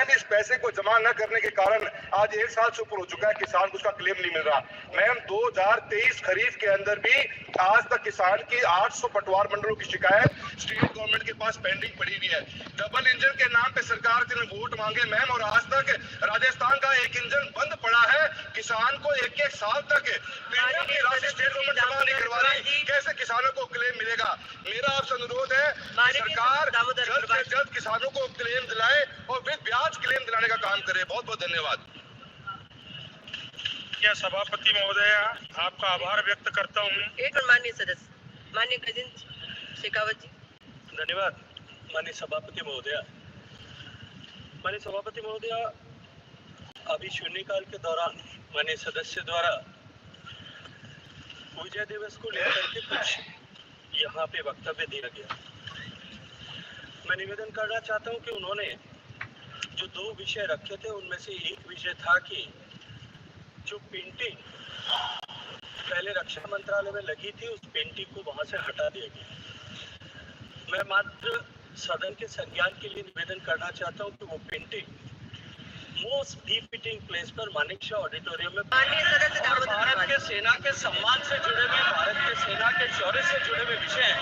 Ma'am इस पैसे को जमा न करने के कारण आज 1 साल से ऊपर हो चुका है, किसान को उसका क्लेम नहीं मिल रहा। मैम 2023 खरीफ के अंदर भी आज तक किसान की 800 पटवार मंडलों की शिकायत स्टेट गवर्नमेंट के पास पेंडिंग पड़ी हुई है। डबल इंजन के नाम पे सरकार ने वोट मांगे मैम, और आज तक राजस्थान का एक इंजन बंद पड़ा है। किसान को एक साल तक प्रीमियम की राशि स्टेट गवर्नमेंट जमा नहीं करवा रही, कैसे किसानों को क्लेम मिलेगा? मेरा आपसे अनुरोध है सरकार जल्द से जल्द किसानों को क्लेम दिलाए और विद ब्याज क्लेम दिलाने का काम करे। बहुत बहुत धन्यवाद। क्या सभापति महोदय, आपका आभार व्यक्त करता हूँ। एक मिनट माननीय सदस्य, माननीय गजेंद्र शेखावत जी। धन्यवाद माननीय सभापति महोदय। माननीय सभापति महोदय, अभी शून्यकाल के दौरान माननीय सदस्य द्वारा विजय दिवस को लेकर के कुछ यहाँ पे वक्तव्य दिया गया। मैं निवेदन करना चाहता हूँ कि उन्होंने जो 2 विषय रखे थे उनमें से एक विषय था कि जो पेंटिंग पहले रक्षा मंत्रालय में लगी थी उस पेंटिंग को वहां से हटा दिया गया। मैं मात्र सदन के संज्ञान के लिए निवेदन करना चाहता हूं कि वो पेंटिंग मोस्ट बिफिटिंग प्लेस पर मानेकशॉ ऑडिटोरियम में भारत के सेना के सम्मान से जुड़े हुए, भारत के सेना के शौर्य से जुड़े हुए विषय हैं,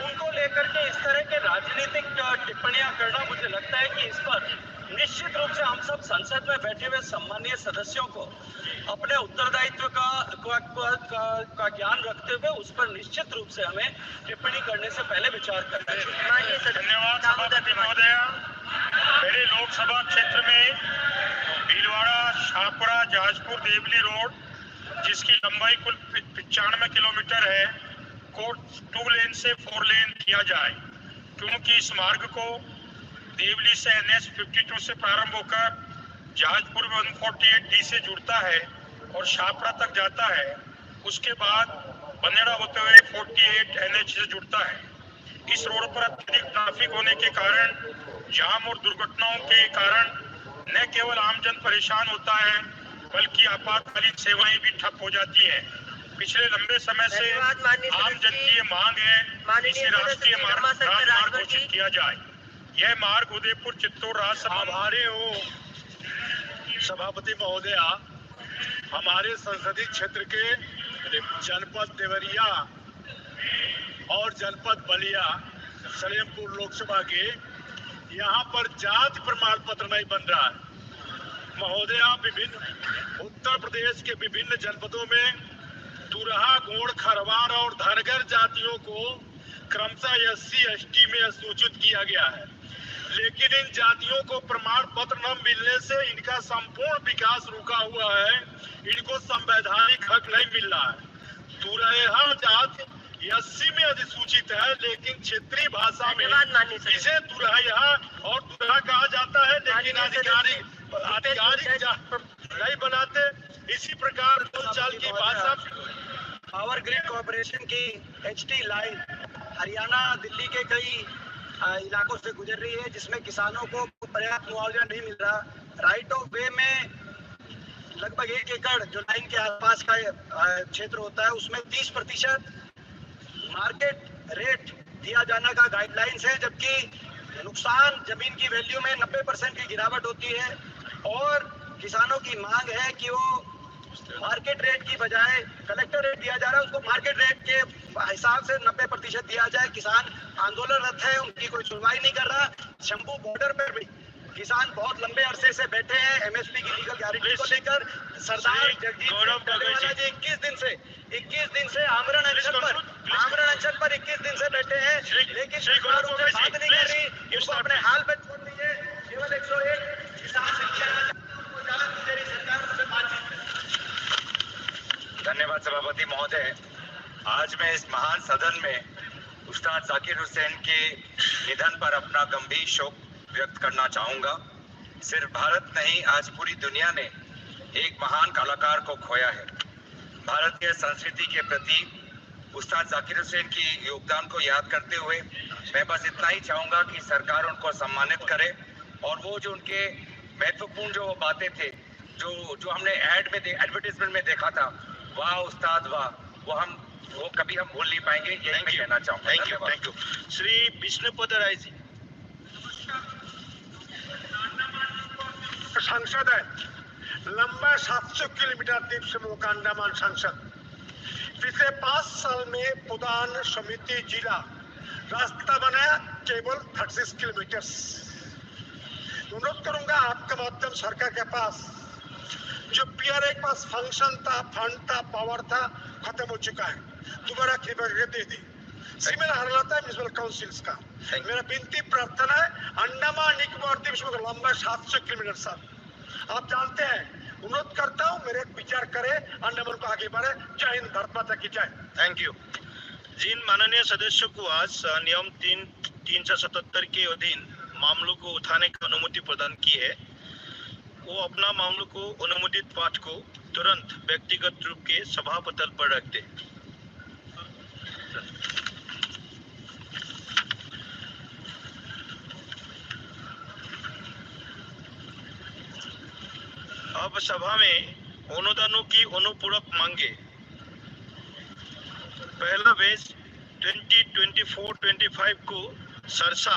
उनको लेकर के इस तरह के राजनीतिक टिप्पणियां करना, मुझे लगता है कि इस पर निश्चित रूप से हम सब संसद में बैठे हुए सम्मानीय सदस्यों को अपने उत्तरदायित्व का ज्ञान रखते हुए उस पर निश्चित रूप से हमें टिप्पणी करने से पहले विचार करना चाहिए। धन्यवाद सभापति महोदय। मेरे लोकसभा क्षेत्र में भीलवाड़ा, छापड़ा, जाजपुर, देवली रोड, जिसकी लंबाई कुल 95 किलोमीटर है, को 2 लेन से 4 लेन किया जाए, क्योंकि इस मार्ग को देवली से NH 52 से प्रारंभ होकर जहाजपुर में 148D से जुड़ता है और छापड़ा तक जाता है। उसके बाद बनेड़ा होते हुए 48 NH से जुड़ता है। इस रोड पर अत्यधिक ट्रैफिक होने के कारण, जाम और दुर्घटनाओं के कारण न केवल आमजन परेशान होता है बल्कि आपातकालीन सेवाएं भी ठप हो जाती हैं। पिछले लंबे समय से आमजन की ये मांग है इसे राष्ट्रीय मार्ग घोषित किया जाए। यह मार्ग उदयपुर, चित्तौड़, राज्यसभा। आभारी हूँ सभापति महोदया। हमारे संसदीय क्षेत्र के जनपद देवरिया और जनपद बलिया, सलेमपुर लोकसभा के यहाँ पर जाति प्रमाण पत्र नहीं बन रहा है महोदया। विभिन्न उत्तर प्रदेश के विभिन्न जनपदों में तुरहा, गोंड, खरवार और धनगर जातियों को क्रमशः SC ST में सूचित किया गया है, लेकिन इन जातियों को प्रमाण पत्र न मिलने से इनका संपूर्ण विकास रुका हुआ है। इनको संवैधानिक हक नहीं मिल रहा है। तुरहा जाति SC में अधिसूचित है, लेकिन क्षेत्रीय भाषा में इसे तुरहा और तुरहा कहा जाता है, लेकिन आधिकारिक नहीं बनाते। इसी प्रकार बोलचाल की भाषा। पावर ग्रिड कॉर्पोरेशन की HT लाइन हरियाणा, दिल्ली के कई इलाकों से गुजर रही है, जिसमें किसानों को पर्याप्त मुआवजा नहीं मिल रहा। राइट ऑफ वे में लगभग 1 एकड़ जो लाइन के आसपास का क्षेत्र होता है, उसमें 30% मार्केट रेट दिया जाने का गाइडलाइंस है, जबकि नुकसान जमीन की वैल्यू में 90% की गिरावट होती है। और किसानों की मांग है कि वो मार्केट रेट की बजाय कलेक्टर रेट दिया जा रहा है, उसको मार्केट रेट के हिसाब से 90% दिया जाए। किसान आंदोलनरत है, उनकी कोई सुनवाई नहीं कर रहा। शंभू बॉर्डर पर भी किसान बहुत लंबे अरसे से बैठे हैं MSP की लीगल गारंटी को लेकर। सरदार जगदीश जी 21 दिन से आमरण अनशन पर 21 दिन से बैठे हैं, लेकिन सरकार उनसे बात नहीं कर रही। इसको अपने हाल पे छोड़ दीजिए। केवल 101 किसान धन्यवाद सभापति महोदय। आज मैं इस महान सदन में उस्ताद जाकिर हुसैन के निधन पर अपना गंभीर शोक व्यक्त करना चाहूँगा। सिर्फ भारत नहीं, आज पूरी दुनिया ने एक महान कलाकार को खोया है। भारतीय संस्कृति के प्रति उस्ताद जाकिर हुसैन की योगदान को याद करते हुए मैं बस इतना ही चाहूँगा कि सरकार उनको सम्मानित करे, और वो जो उनके महत्वपूर्ण जो बातें थे, जो हमने एडवर्टीजमेंट में देखा था, वाह उस्ताद वाह, वो कभी हम भूल नहीं पाएंगे। यही मैं कहना चाहूँगा। Thank you. श्री विष्णुपद राय जी। सांसद है, लंबा 700 किलोमीटर द्वीप समूह का अंडमान सांसद। पिछले 5 साल में प्रधान समिति जिला रास्ता बनाया केवल 36 किलोमीटर। अनुरोध करूंगा आपका माध्यम सरकार के पास, जो पीआरए के पास फंक्शन था, फंड था, पावर था, खत्म हो चुका है, दोबारा कृपया करके दे दी। सिमिलर हालात है म्युनिसिपल काउंसिल्स का। मेरा विनती प्रार्थना है, अंडमान निकोबार द्वीप समूह का लंबा 700 किलोमीटर साहब, आप जानते हैं। अनुरोध करता हूँ मेरे विचार करे, अंडमान को आगे बढ़े। जय हिंद, भारत माता की जय। Thank you. जिन माननीय सदस्यों को आज नियम 377 के अधीन मामलों को उठाने की अनुमति प्रदान की है, वो अपना मामलों को अनुमोदित पाठ को तुरंत व्यक्तिगत रूप के सभा पटल पर रख दे। अब सभा में अनुदानों की अनुपूरक मांगे। पहला बैच 2024-25 को सरसा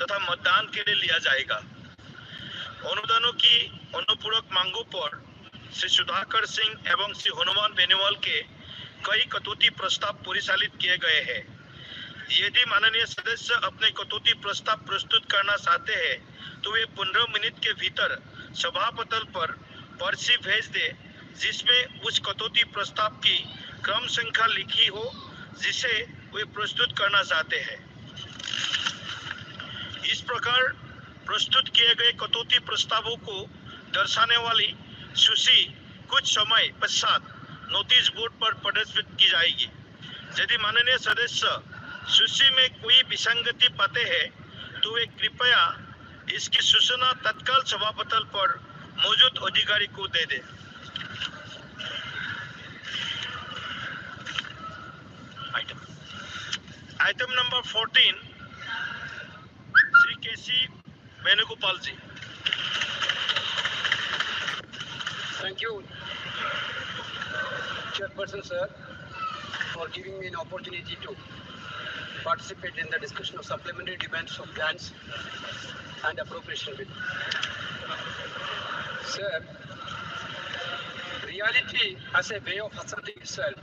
तथा मतदान के लिए लिया जाएगा। अनुदानों की अनुपूरक मांगों पर श्री सुधाकर सिंह एवं श्री हनुमान बेनीवाल के कई कटौती प्रस्ताव परिचालित किए गए हैं। यदि माननीय सदस्य अपने कटौती प्रस्ताव प्रस्तुत करना चाहते हैं तो वे 15 मिनट के भीतर सभा पटल पर पर्ची भेज दे, जिसमें उस कटौती प्रस्ताव की क्रम संख्या लिखी हो जिसे वे प्रस्तुत करना चाहते हैं। इस प्रकार प्रस्तुत किए गए कटौती प्रस्तावों को दर्शाने वाली सूची कुछ समय पश्चात नोटिस बोर्ड पर प्रदर्शित की जाएगी। यदि माननीय सदस्य सूची में कोई विसंगति पाते हैं तो वे कृपया इसकी सूचना तत्काल सभा पटल पर मौजूद अधिकारी को दे दे। Item number 14, Shri KC Venugopal ji. Thank you, Chairperson sir, for giving me an opportunity to participate in the discussion of supplementary demands of grants and appropriation bill. Sir, reality has a way of asserting itself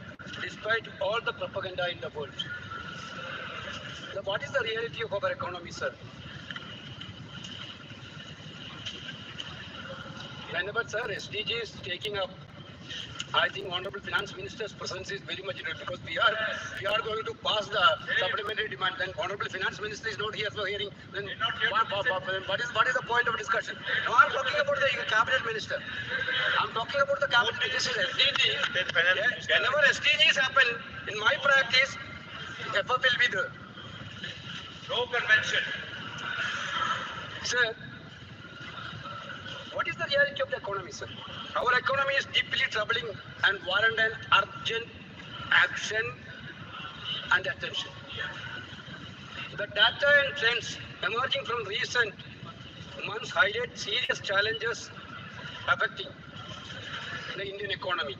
despite all the propaganda in the world. Now, what is the reality of our economy, sir? Whenever, sir, SDG is taking up, I think Honorable Finance Minister's presence is very much needed, because we are going to pass the supplementary demand. Then Honorable Finance Minister is not here for hearing. Then what is the point of discussion? No, I'm talking about the Cabinet Minister. I'm talking about the Cabinet Minister. This is SDG. Whenever SDGs happen, in my practice, FF will be there. No convention. Sir, what is the reality of the economy, sir? Our economy is deeply troubling and warrant an urgent action and attention. The data and trends emerging from recent months highlight serious challenges affecting the Indian economy.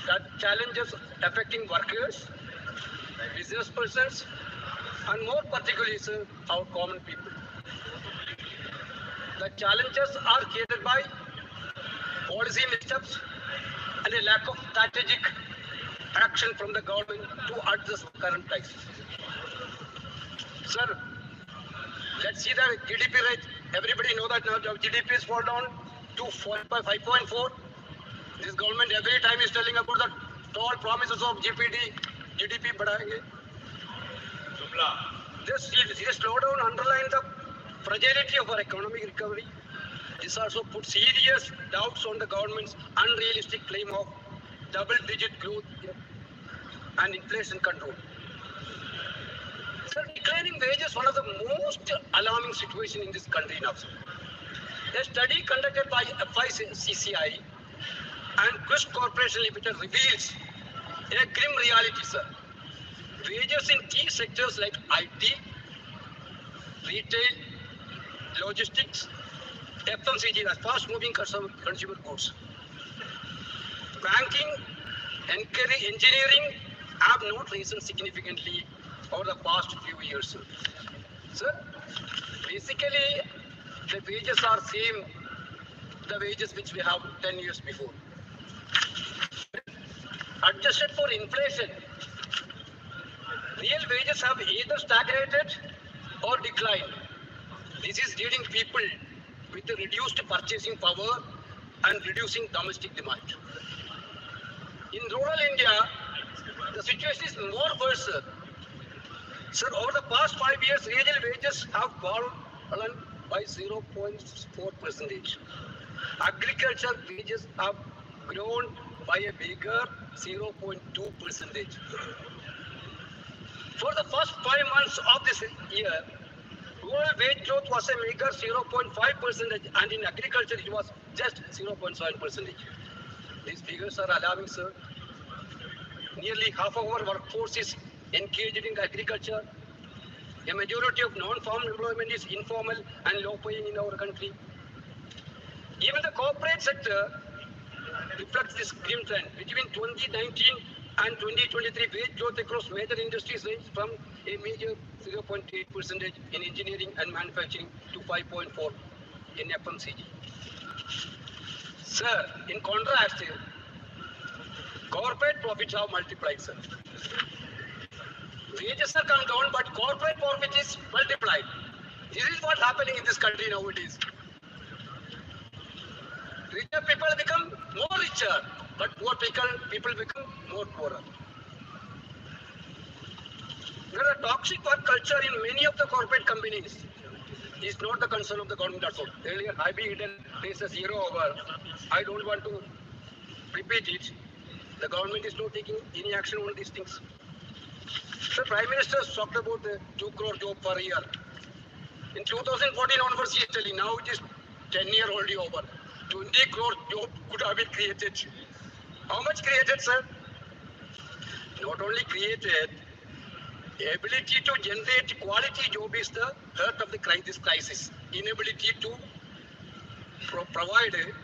That challenges affecting workers, business persons, and more particularly, sir, our common people. The challenges are created by policy missteps and a lack of strategic action from the government to address the current crisis. Sir, let's see the GDP rate. Everybody know that now GDP is fall down to 5.4. This government every time is telling about the tall promises of GDP बढ़ाएंगे. This slowdown underlines the fragility of our economic recovery. This also puts serious doubts on the government's unrealistic claim of double-digit growth and inflation control. Sir, declining wages is one of the most alarming situations in this country now, sir. A study conducted by FICCI and Quest Corporation Limited reveals a grim reality, sir. Wages in key sectors like IT, retail, logistics, FMCG, that's fast-moving consumer goods, banking, engineering have not risen significantly over the past few years, sir. Sir, basically, the wages are same the wages which we have 10 years before. Adjusted for inflation, real wages have either stagnated or declined. This is leading people with a reduced purchasing power and reducing domestic demand. In rural India, the situation is more worse. Sir, over the past 5 years, real wages have fallen by 0.4%. Agriculture wages have grown by a bigger 0.2%. For the first 5 months of this year, rural wage growth was a meager 0.5%, and in agriculture it was just 0.7%. These figures are alarming, sir. Nearly half of our workforce is engaged in agriculture. A majority of non-farm employment is informal and low-paying in our country. Even the corporate sector reflects this grim trend. Between 2019 and 2023, wage growth across major industries ranged from a major 0.8% in engineering and manufacturing to 5.4% in FMCG. Sir, in contrast, corporate profits have multiplied, sir. Wages have come down, but corporate profit is multiplied. This is what's happening in this country nowadays. Richer people become more richer, but poor people become more poorer. There is a toxic work culture in many of the corporate companies. Is not the concern of the government at all. Earlier, I be hidden places 0 over. I don't want to repeat it. The government is not taking any action on these things. The Prime Minister talked about the 2 crore job per year. In 2014 onwards, he is telling now it is 10-year already over. 20 crore job could have been created. How much created, sir? Not only created, the ability to generate quality job is the heart of this crisis. Inability to provide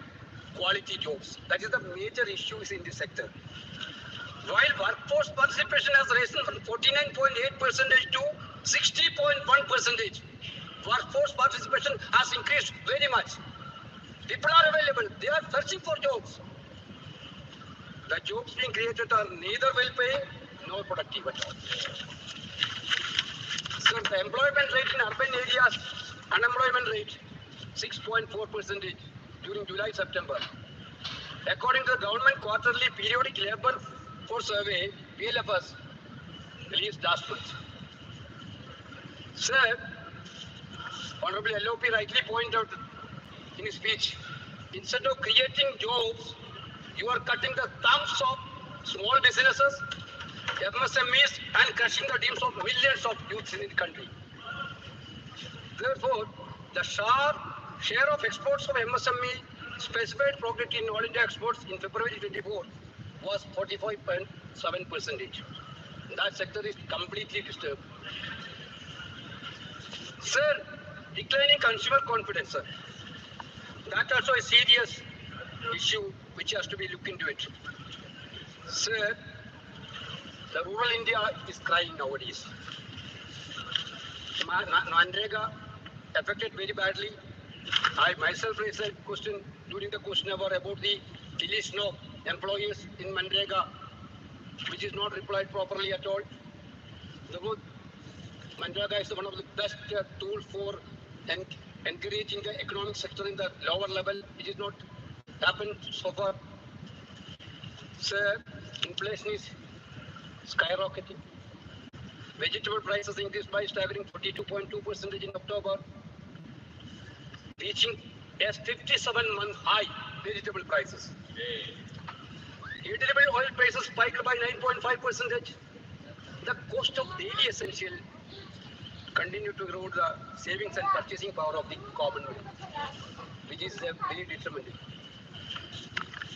quality jobs. That is the major issues in this sector. While workforce participation has risen from 49.8% to 60.1%, workforce participation has increased very much. People are available. They are searching for jobs. The jobs being created are neither well-paying nor productive at all. So the employment rate in urban areas, unemployment rate 6.4% during July-September. According to the government quarterly periodic labor force survey, PLFS, released last month. Sir, Honorable LOP rightly pointed out in his speech, instead of creating jobs, you are cutting the thumbs of small businesses, MSMEs, and crushing the dreams of millions of youths in the country. Therefore, the sharp share of exports of MSME specified product in all India exports in February 24 was 45.7%. That sector is completely disturbed. Sir, declining consumer confidence, sir. That also a serious issue which has to be looked into it. Sir, the rural India is crying nowadays. Manrega affected very badly. I myself raised a question during the question hour about the deletion of employees in Manrega, which is not replied properly at all. Manrega is one of the best tools for encouraging the economic sector in the lower level. It is not happened so far. Sir, inflation is skyrocketing. Vegetable prices increased by staggering 42.2% in October, reaching a 57-month high. Vegetable prices. Edible oil prices spiked by 9.5%. The cost of daily essential continue to erode the savings and purchasing power of the common man, which is very detrimental.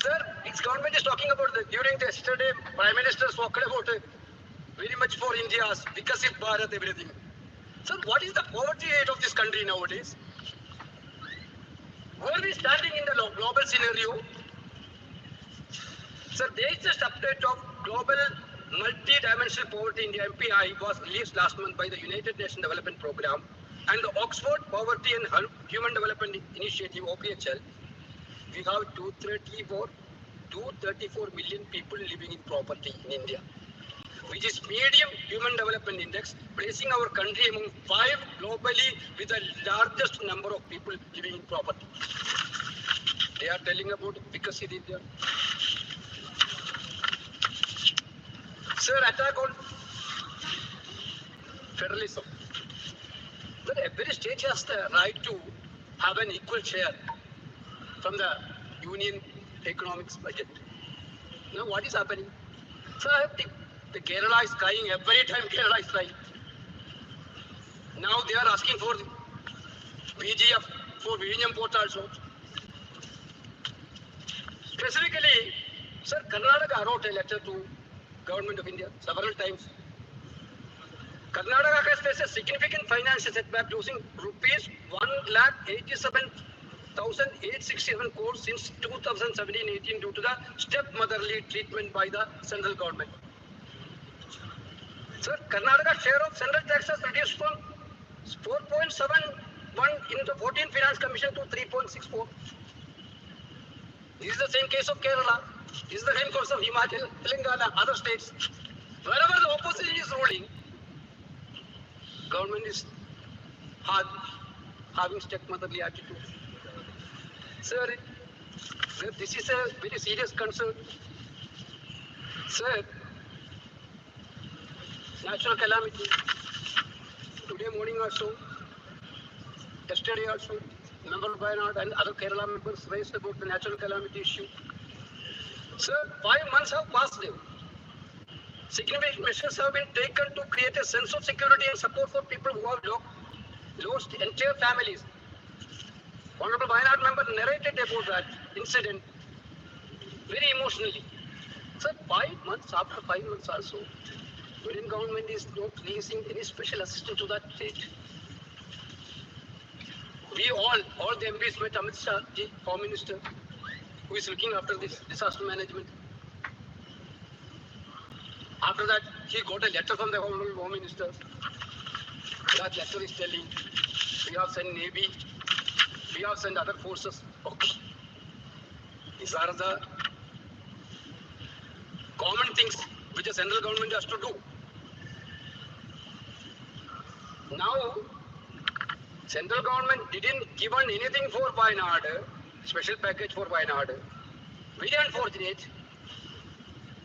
Sir, its government is talking about during yesterday, Prime Minister spoke about very much for India's Vikasit Bharat, everything. Sir, what is the poverty rate of this country nowadays? Where are we standing in the global scenario? Sir, there is just update of global multi-dimensional poverty in the MPI was released last month by the United Nations Development Program. and the Oxford Poverty and Human Development Initiative (OPHL), we have 234 million people living in poverty in India, which is medium human development index, placing our country among 5 globally with the largest number of people living in poverty. They are telling about Viksit India. Sir, attack on federalism. But every state has the right to have an equal share from the union economics budget. Now what is happening? So the Kerala is crying every time Kerala is crying. Now they are asking for VGF for Vizhinjam port also. Specifically, sir, Karnataka wrote a letter to Government of India several times. Karnataka has faced a significant financial setback, losing rupees 1,87,867 crores since 2017-18 due to the stepmotherly treatment by the central government. Sir, Karnataka's share of central taxes reduced from 4.71 in the 14th Finance Commission to 3.64. This is the same case of Kerala. This is the same case of Himachal, Telangana, other states. Wherever the opposition is ruling, government is having stepmotherly attitude. Sir, this is a very serious concern. Sir, natural calamity. Today morning also, yesterday also, Member Bayanad and other Kerala members raised about the natural calamity issue. Sir, 5 months have passed. Significant measures have been taken to create a sense of security and support for people who have lost entire families. Honorable Bayanad member narrated about that incident very emotionally. Sir, 5 months, after 5 months also, Indian government is not releasing any special assistance to that state. We all the MPs met Amit Shah, the Home Minister, who is looking after this disaster management. After that, he got a letter from the Honorable Home Minister. That letter is telling, we have sent Navy, we have sent other forces. Okay. These are the common things which the central government has to do. Now, central government didn't give anything for Wayanad, special package for Wayanad. Very unfortunate.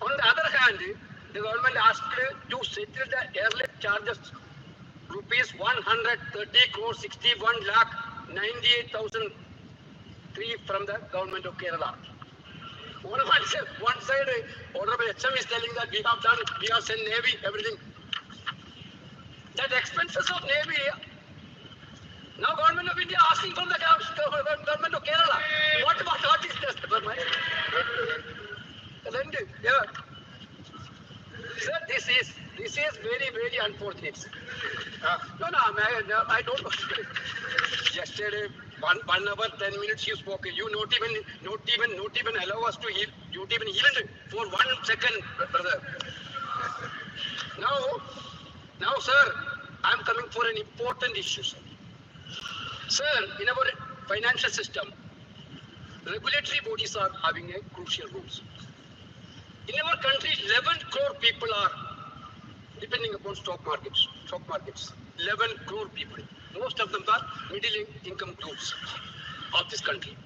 On the other hand, the government asked to settle the airlift charges rupees 130 crore 61 lakh 98,003 from the government of Kerala. One side, Honorable HM is telling that we have sent Navy, everything. That expenses of Navy, now government of India asking from the government of Kerala. What is this? Yeah. Sir, this is very, very unfortunate. No, I don't. Yesterday, 1 hour 10 minutes you spoke. You not even allow us to hear. You even for 1 second, brother. Now, sir, I am coming for an important issue, sir. Sir, in our financial system, regulatory bodies are having a crucial role. In our country, 11 crore people are depending upon stock markets. 11 crore people. Most of them are middle income groups of this country.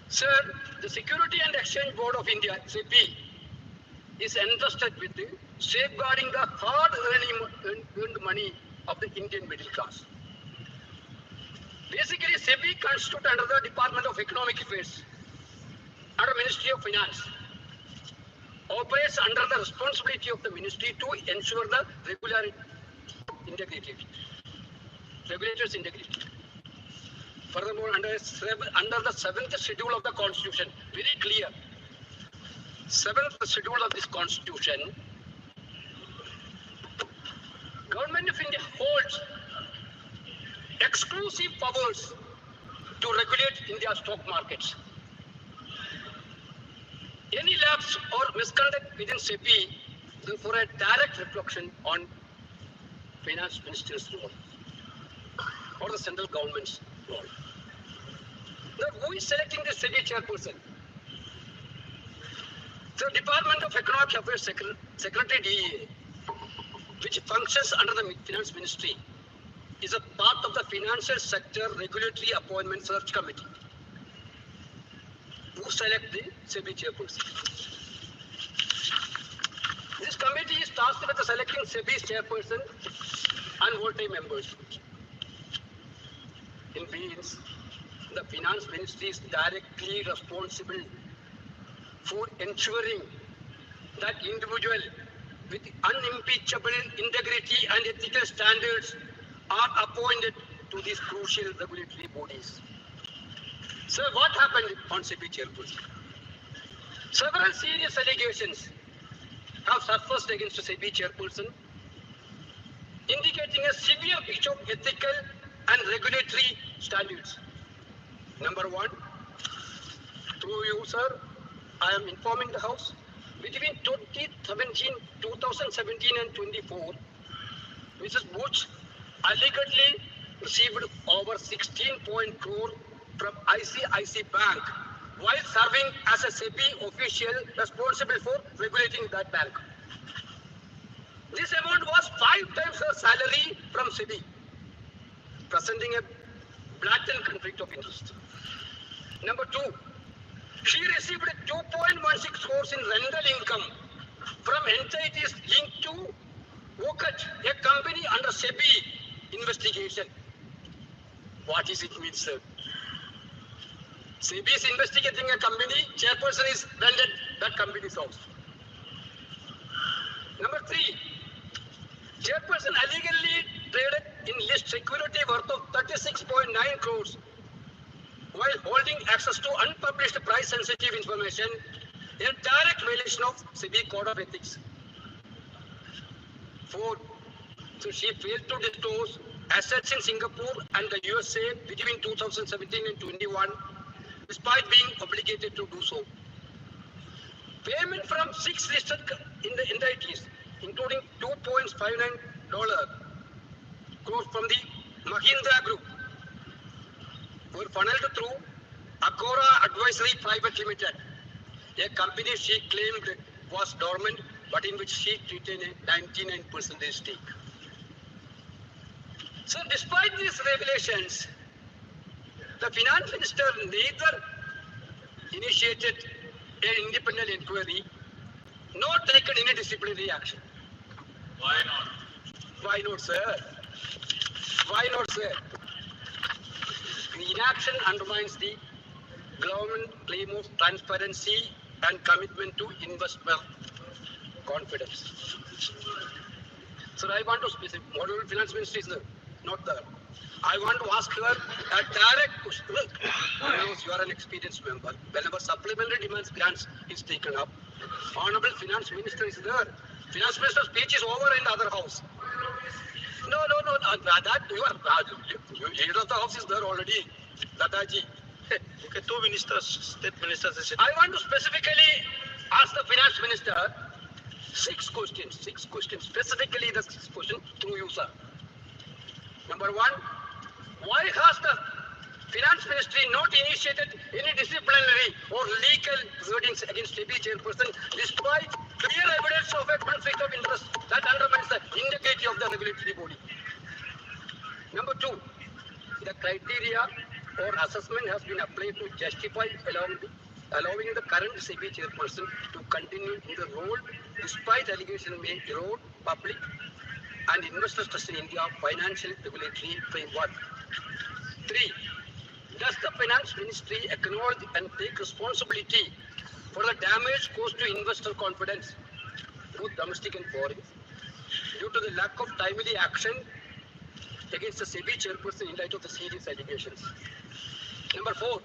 Sir, the Security and Exchange Board of India, SEBI, is entrusted with safeguarding the hard-earned money of the Indian middle class. Basically, SEBI constitutes under the Department of Economic Affairs, under Ministry of Finance, operates under the responsibility of the ministry to ensure the regulators' integrity. Furthermore, under the 7th schedule of the Constitution, very clear, 7th schedule of this Constitution, Government of India holds exclusive powers to regulate India's stock markets. Any lapse or misconduct within SEBI will for a direct reflection on Finance Minister's role. or the central government's role. Now, who is selecting the SEBI chairperson? The Department of Economic Affairs Secretary DEA, which functions under the Finance Ministry, is a part of the Financial Sector Regulatory Appointment Search Committee. Who select the SEBI chairperson? This committee is tasked with selecting SEBI's chairperson and voting members. In means, the Finance Ministry is directly responsible for ensuring that individual with unimpeachable integrity and ethical standards are appointed to these crucial regulatory bodies. So what happened on SEBI chairperson? Several serious allegations have surfaced against the SEBI chairperson, indicating a severe breach of ethical and regulatory standards. Number one, through you, sir, I am informing the House, between 2017 and 24, Mrs. Bush allegedly received over 16 crore from ICICI Bank while serving as a SEBI official responsible for regulating that bank. This amount was 5 times her salary from SEBI, presenting a blatant conflict of interest. Number two, she received 2.16 crores in rental income from entities linked to WOCAT, a company under SEBI investigation. What does it mean, sir? SEBI is investigating a company, chairperson is rented that company's house. Number three, chairperson illegally traded in list security worth of 36.9 crores while holding access to unpublished price-sensitive information, a direct violation of SEBI Code of Ethics. Four, so she failed to disclose assets in Singapore and the USA between 2017 and 21, despite being obligated to do so. Payment from 6 listed entities, including $2.59 crores from the Mahindra Group, were funneled through Agora Advisory Private Limited, a company she claimed was dormant, but in which she retained a 99% stake. So despite these revelations, the finance minister neither initiated an independent inquiry nor taken any disciplinary action. Why not? Why not, sir? Why not, sir? The inaction undermines the government claim of transparency and commitment to investor confidence. So I want to specify, model finance ministry is not there. I want to ask her a direct question. Look, you are an experienced member. Whenever supplementary demands grants is taken up, Honorable Finance Minister is there. Finance Minister's speech is over in the other house. No, that you are, leader of the house is there already, Dadaji. Okay, two ministers, state ministers. I want to specifically ask the Finance Minister 6 questions, specifically the 6 questions through you, sir. Number one, why has the Finance Ministry not initiated any disciplinary or legal proceedings against SEBI chairperson despite clear evidence of a conflict of interest that undermines the integrity of the regulatory body? Number two, the criteria or assessment has been applied to justify allowing the current SEBI chairperson to continue in the role despite allegations may erode public and investors' trust in India financial regulatory framework. 3. Does the Finance Ministry acknowledge and take responsibility for the damage caused to investor confidence, both domestic and foreign, due to the lack of timely action against the SEBI chairperson in light of the serious allegations? Number 4.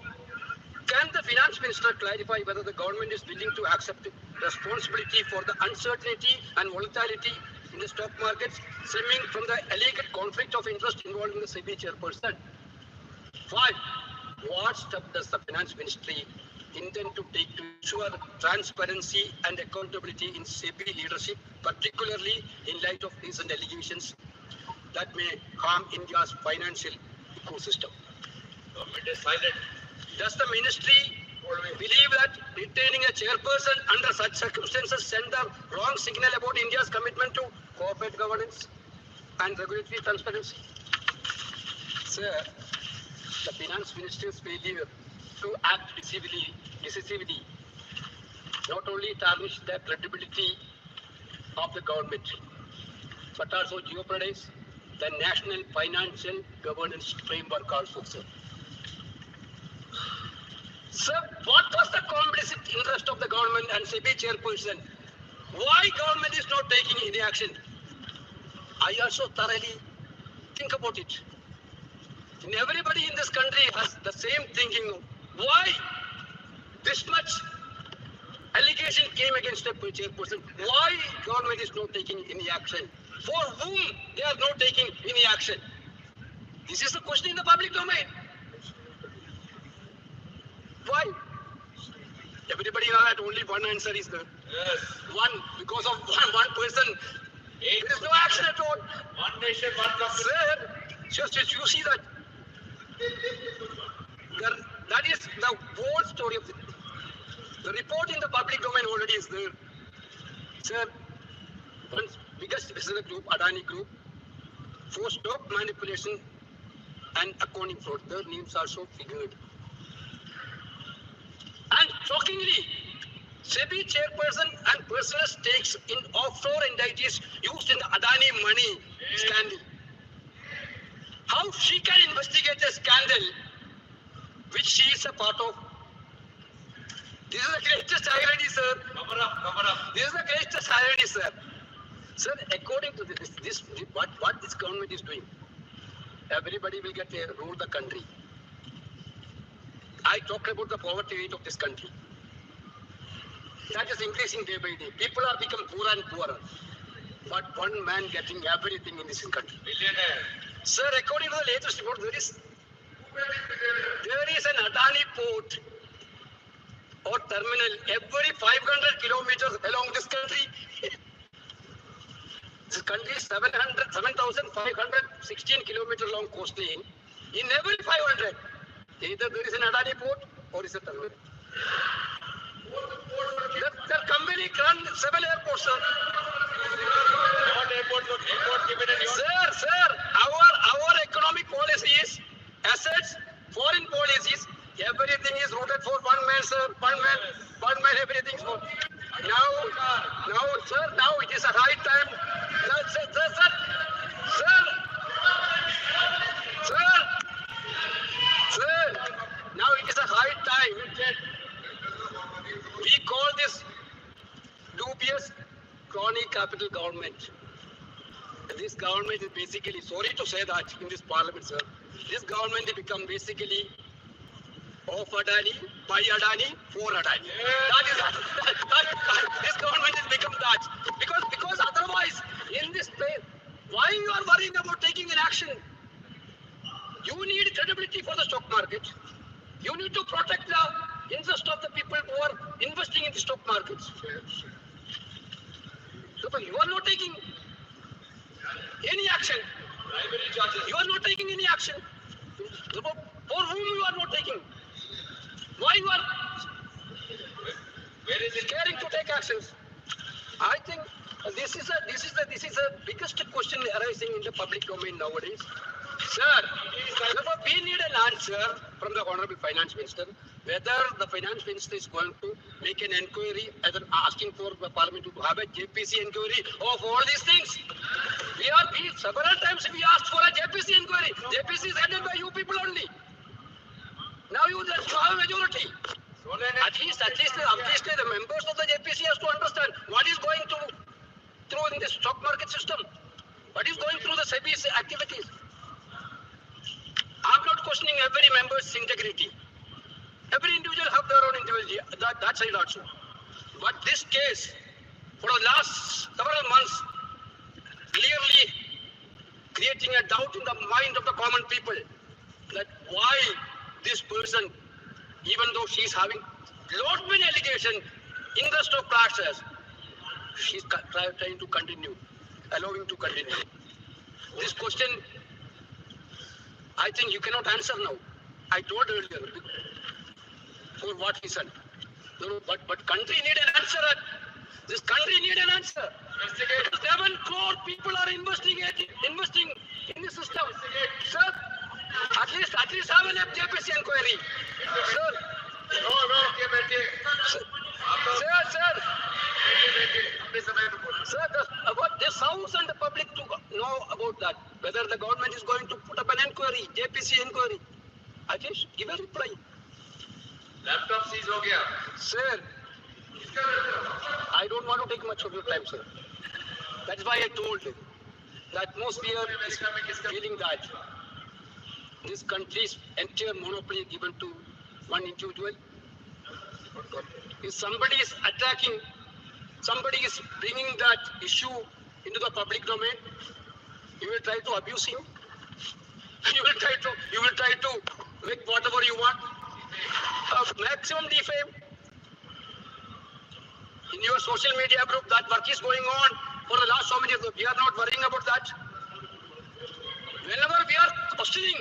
Can the Finance Minister clarify whether the government is willing to accept responsibility for the uncertainty and volatility in the stock markets stemming from the alleged conflict of interest involving the SEBI chairperson? 5. What step does the Finance Ministry intend to take to ensure transparency and accountability in SEBI leadership, particularly in light of recent allegations that may harm India's financial ecosystem. Government is silent. Does the ministry believe that retaining a chairperson under such circumstances send the wrong signal about India's commitment to corporate governance and regulatory transparency? Sir, the finance minister's failure to act decisively not only tarnish the credibility of the government, but also jeopardize the national financial governance framework also, sir. Sir, what was the complicit interest of the government and SEBI chairperson? Why government is not taking any action? I also thoroughly think about it. And everybody in this country has the same thinking. Why this much allegation came against the chairperson? Why government is not taking any action? For whom they are not taking any action? This is the question in the public domain. Why? Everybody know that only one answer is there. Yes. One, because of one person. There is no action at all. One nation, one government. Sir, just you see that. That is the whole story of the report in the public domain already is there. Sir, one biggest business group, Adani Group, for stock manipulation and accounting fraud. Their names also figured. And shockingly, SEBI chairperson and personal stakes in offshore entities used in the Adani money scandal. How she can investigate a scandal which she is a part of? This is the greatest irony, sir. Cover up. This is the greatest irony, sir. Sir, according to what this government is doing, everybody will get to rule the country. I talk about the poverty rate of this country. That is increasing day by day. People are becoming poorer and poorer. But one man getting everything in this country. Millionaire. Sir, according to the latest report, there is an Adani port or terminal every 500 kilometers along this country. This country is 7,516 kilometers long coastline. In every 500, either there is an Adani port or is a terminal. The company runs 7 airports, sir. Sir, our economic policy is assets, foreign policies, everything is rooted for one man, sir. One man, everything is for. Now it is a right time. Sir, now it is a high time. We call this dubious crony capital government. This government is basically, sorry to say that in this parliament, sir, this government has become basically of Adani, by Adani, for Adani. This government has become that. Because otherwise, in this place, why you are worrying about taking an action? You need credibility for the stock market. You need to protect the interest of the people who are investing in the stock markets. So you are not taking any action. You are not taking any action. For whom you are not taking? Why you are scaring to take actions? I think this is the biggest question arising in the public domain nowadays. Sir, we need an answer from the Honorable Finance Minister whether the Finance Minister is going to make an inquiry, asking for the Parliament to have a JPC inquiry of all these things. Several times we asked for a JPC inquiry. JPC is headed by you people only. Now you have a majority. At least the members of the JPC has to understand what is going through in the stock market system. What is going through the SEBI's activities. I'm not questioning every member's integrity. Every individual have their own individuality, that side also. But this case, for the last several months, clearly creating a doubt in the mind of the common people that why this person, even though she's having lot many allegations in the stock classes, she's trying to continue, allowing to continue. This question I think you cannot answer now. I told earlier for what he said. No, but country need an answer. This country need an answer. 7 crore people are investing in the system. Sir, at least have an JPC inquiry. Sir. Sir, about this house and the public to know about that. Whether the government is going to put up an inquiry, JPC inquiry. Ajesh, give a reply. Laptop seize हो गया Sir, I don't want to take much of your time, sir. That's why I told you. The atmosphere is feeling that this country's entire monopoly given to one individual. If somebody is attacking, somebody is bringing that issue into the public domain, you will try to abuse him. You will try to make whatever you want. Maximum defame. In your social media group, that work is going on for the last so many years. We are not worrying about that. Whenever we are questioning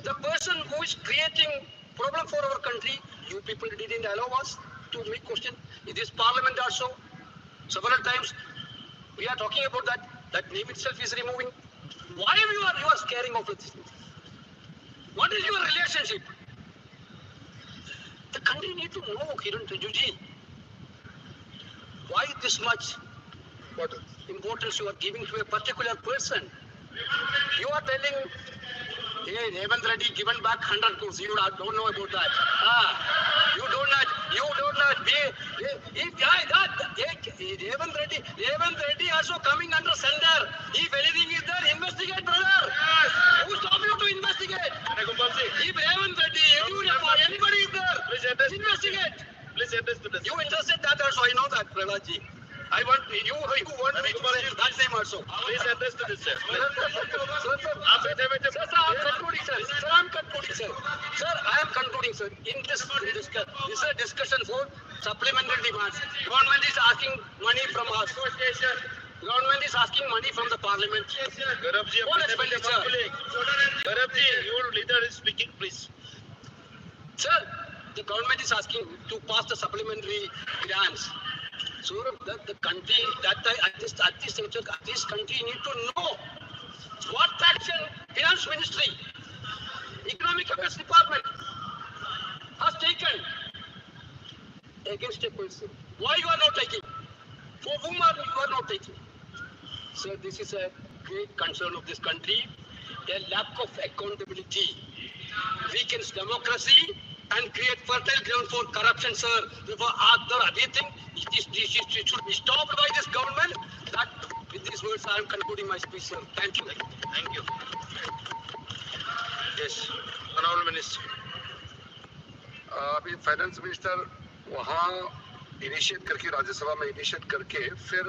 the person who is creating problem for our country, you people didn't allow us to make question. In this parliament also, several times we are talking about that. That name itself is removing. Why you are scaring of this? What is your relationship? The country need to know, Kiran Rijuji, why this much importance you are giving to a particular person. You are telling, hey, Revant Reddy given back 100 crores. You don't know about that. You don't know. Revant Reddy also coming under center. If anything is there, investigate, brother. Yes. Who stop you to investigate? If Revant Reddy, anybody is there, please investigate. Please address to this. You interested that also, I know that, Prabhaji. I want you want me to that name also. Please address to this, sir. Sir, I'm concluding, sir. Sir, I am concluding, sir. In this is a discussion for supplementary demands. Government is asking money from us. Government is asking money from the parliament. Gaurav ji, your leader is speaking, please. Sir, the government is asking to pass the supplementary grants. So the country at this country need to know what action Finance Ministry, Economic Affairs Department has taken against a person. Why you are not taking? For whom you are not taking? Sir, this is a great concern of this country. A lack of accountability weakens democracy and create fertile ground for corruption, sir. Therefore, I think it should be stopped by this government. That with these words, I am concluding my speech, sir. Thank you. Thank you. Yes, Honorable Minister. अभी finance minister वहाँ initiate करके राज्यसभा में initiate करके फिर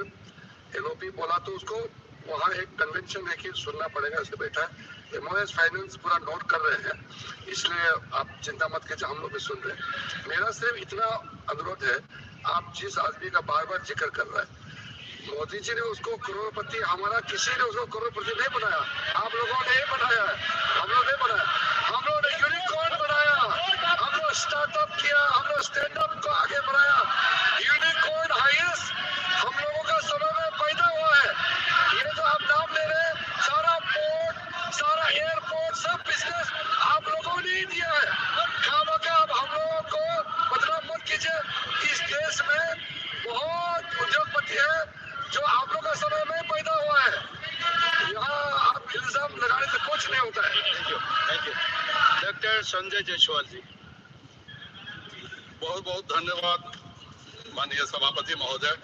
LOP बोला तो उसको वहाँ एक कन्वेंशन है कि सुनना पड़ेगा, ऐसे बैठा है। एमओएस फाइनेंस पूरा नोट कर रहे हैं, इसलिए आप चिंता मत कीजिए, हम लोग भी सुन रहे हैं। मेरा सिर्फ इतना अनुरोध है, आप जिस आदमी का बार बार जिक्र कर रहा है, मोदी जी ने उसको करोड़पति, हमारा किसी ने उसको करोड़पति नहीं बनाया, आप लोगों ने बनाया है, हम लोग नहीं बनाया। हम लोग ने यूनिकॉर्न बनाया, हम लोग स्टार्टअप किया, हम लोग स्टैंड अप को आगे बढ़ाया। यूनिकॉर्न हाईएस्ट हम लोगों का समय में पैदा हुआ है। ये जो आप नाम ले रहे हैं, सारा पोर्ट, सारा एयरपोर्ट, सब बिजनेस आप लोगों ने ही दिया है। खामखा अब हम लोगों को बदनाम मत कीजिए। इस देश में बहुत उद्योगपति है जो आप लोगों का समय में पैदा हुआ है। यहाँ आप इल्जाम लगाने से कुछ नहीं होता है। Thank you. Doctor Sanjay Jaiswal ji. बहुत बहुत धन्यवाद माननीय सभापति महोदय।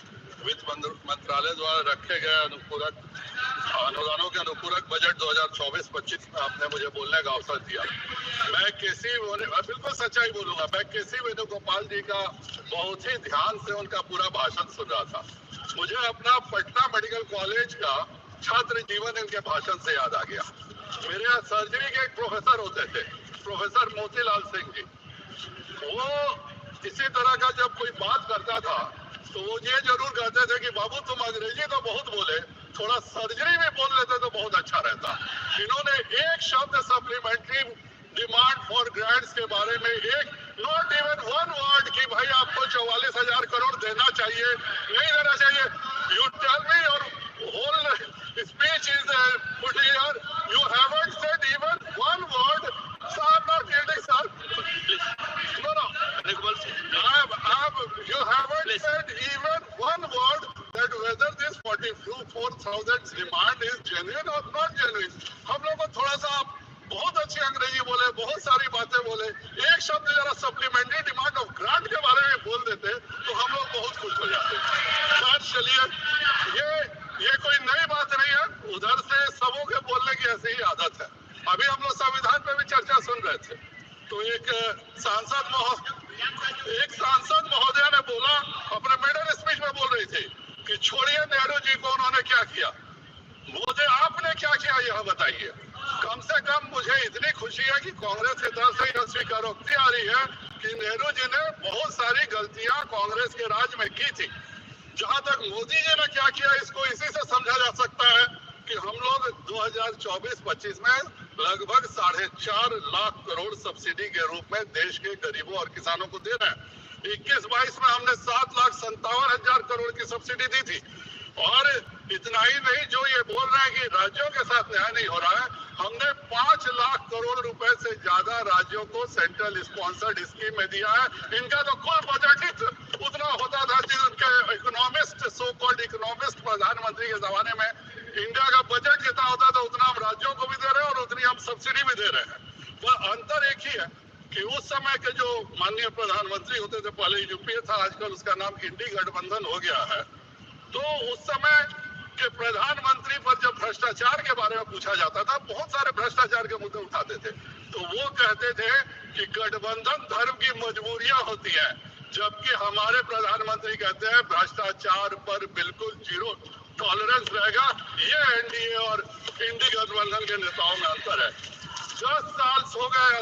वित्त मंत्रालय द्वारा रखे गए अनुदानों के अनुपूरक बजट 2024-25 में आपने मुझे बोलने का अवसर दिया। मैं बिल्कुल सच्चाई बोलूंगा, मैं केसी वेणुगोपाल जी का बहुत ही ध्यान से उनका पूरा भाषण सुन रहा था। मुझे अपना पटना मेडिकल कॉलेज का छात्र जीवन इनके भाषण से याद आ गया। मेरे यहाँ सर्जरी के एक प्रोफेसर होते थे, प्रोफेसर मोतीलाल सिंह जी। वो इसी तरह का जब कोई बात करता था तो वो ये जरूर कहते थे कि बाबू तुम अंग्रेजी तो बहुत बोले थोड़ा सर्जरी में बोल लेते तो बहुत अच्छा रहता। इन्होंने एक शब्द सप्लीमेंट्री डिमांड फॉर ग्रांट्स के बारे में, एक नॉट इवन वन वर्ड कि भाई आपको 44,000 करोड़ देना चाहिए, नहीं देना चाहिए। You tell me your whole speech is put here. You haven't said even one word. Sir, I'm not yielding, sir. No. You haven't said even one word that whether this 44,000 demand is genuine or not genuine. हम लोग को थोड़ा सा बहुत अच्छी अंग्रेजी बोले, बहुत सारी बातें बोले, एक शब्द जरा सप्लीमेंट्री डिमांड ऑफ ग्रांट के बारे में बोल देते तो हम लोग बहुत खुश हो जाते। सर चलिए, ये कोई नई बात नहीं है, उधर से सबों के बोलने की ऐसी ही आदत है। अभी हम लोग संविधान पे भी चर्चा सुन रहे थे, तो एक सांसद महोदय ने बोला, अपने मेडल स्पीच में बोल रही थी कि छोड़िए नेहरू जी को, उन्होंने क्या किया, मोदी आपने क्या किया यह बताइए। कम से कम मुझे इतनी खुशी है कि कांग्रेस की तरफ से यह स्वीकारोक्ति आ रही है कि नेहरू जी ने बहुत सारी गलतियां कांग्रेस के राज में की थी। जहां तक मोदी जी ने क्या किया, इसको इसी से समझा जा सकता है कि हम लोग 2024-25 में लगभग 4.5 लाख करोड़ सब्सिडी के रूप में देश के गरीबों और किसानों को दे रहे हैं। 21-22 में हमने 7,57,000 करोड़ की सब्सिडी दी थी। और इतना ही नहीं, जो ये बोल रहे हैं कि राज्यों के साथ न्याय नहीं हो रहा है, हमने 5 लाख करोड़ रुपए से ज्यादा राज्यों को सेंट्रल स्पॉन्सर्ड स्कीम में दिया है। इनका तो कुल बजट ही उतना होता था जिनके इकोनॉमिस्ट, सो कॉल्ड इकोनॉमिस्ट प्रधानमंत्री के जमाने में इंडिया का बजट जितना होता था उतना हम राज्यों को भी दे रहे हैं और उतनी हम सब्सिडी भी दे रहे हैं। पर अंतर एक ही है कि उस समय के जो माननीय प्रधानमंत्री होते थे, पहले यूपीए था, आजकल उसका नाम इंडी गठबंधन हो गया है, तो उस समय के प्रधानमंत्री पर जब भ्रष्टाचार के बारे में पूछा जाता था, बहुत सारे भ्रष्टाचार के मुद्दे उठाते थे, तो वो कहते थे कि गठबंधन धर्म की मजबूरियां होती है, जबकि हमारे प्रधानमंत्री कहते हैं भ्रष्टाचार पर बिल्कुल जीरो टॉलरेंस रहेगा। ये एनडीए और इंडी गठबंधन के नेताओं में अंतर है। 10 साल हो गए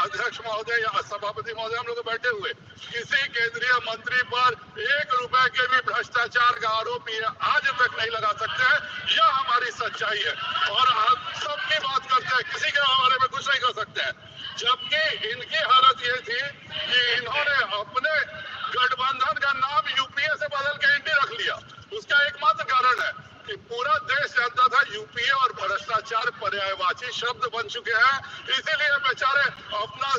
अध्यक्ष महोदय या सभापति महोदय हम लोग बैठे हुए, किसी केंद्रीय मंत्री पर 1 रुपए के भी भ्रष्टाचार का आरोप ये आज तक नहीं लगा सकते हैं। यह हमारी सच्चाई है और आप सबकी बात करते हैं, किसी के बारे में कुछ नहीं कर सकते हैं। जबकि इनकी हालत ये थी कि इन्होंने अपने गठबंधन का नाम यूपीए से बदल के इंडी रख लिया। उसका एकमात्र कारण है कि पूरा देश जानता था यूपीए और भ्रष्टाचार पर्यायवाची शब्द बन चुके हैं, इसीलिए बेचारे अपना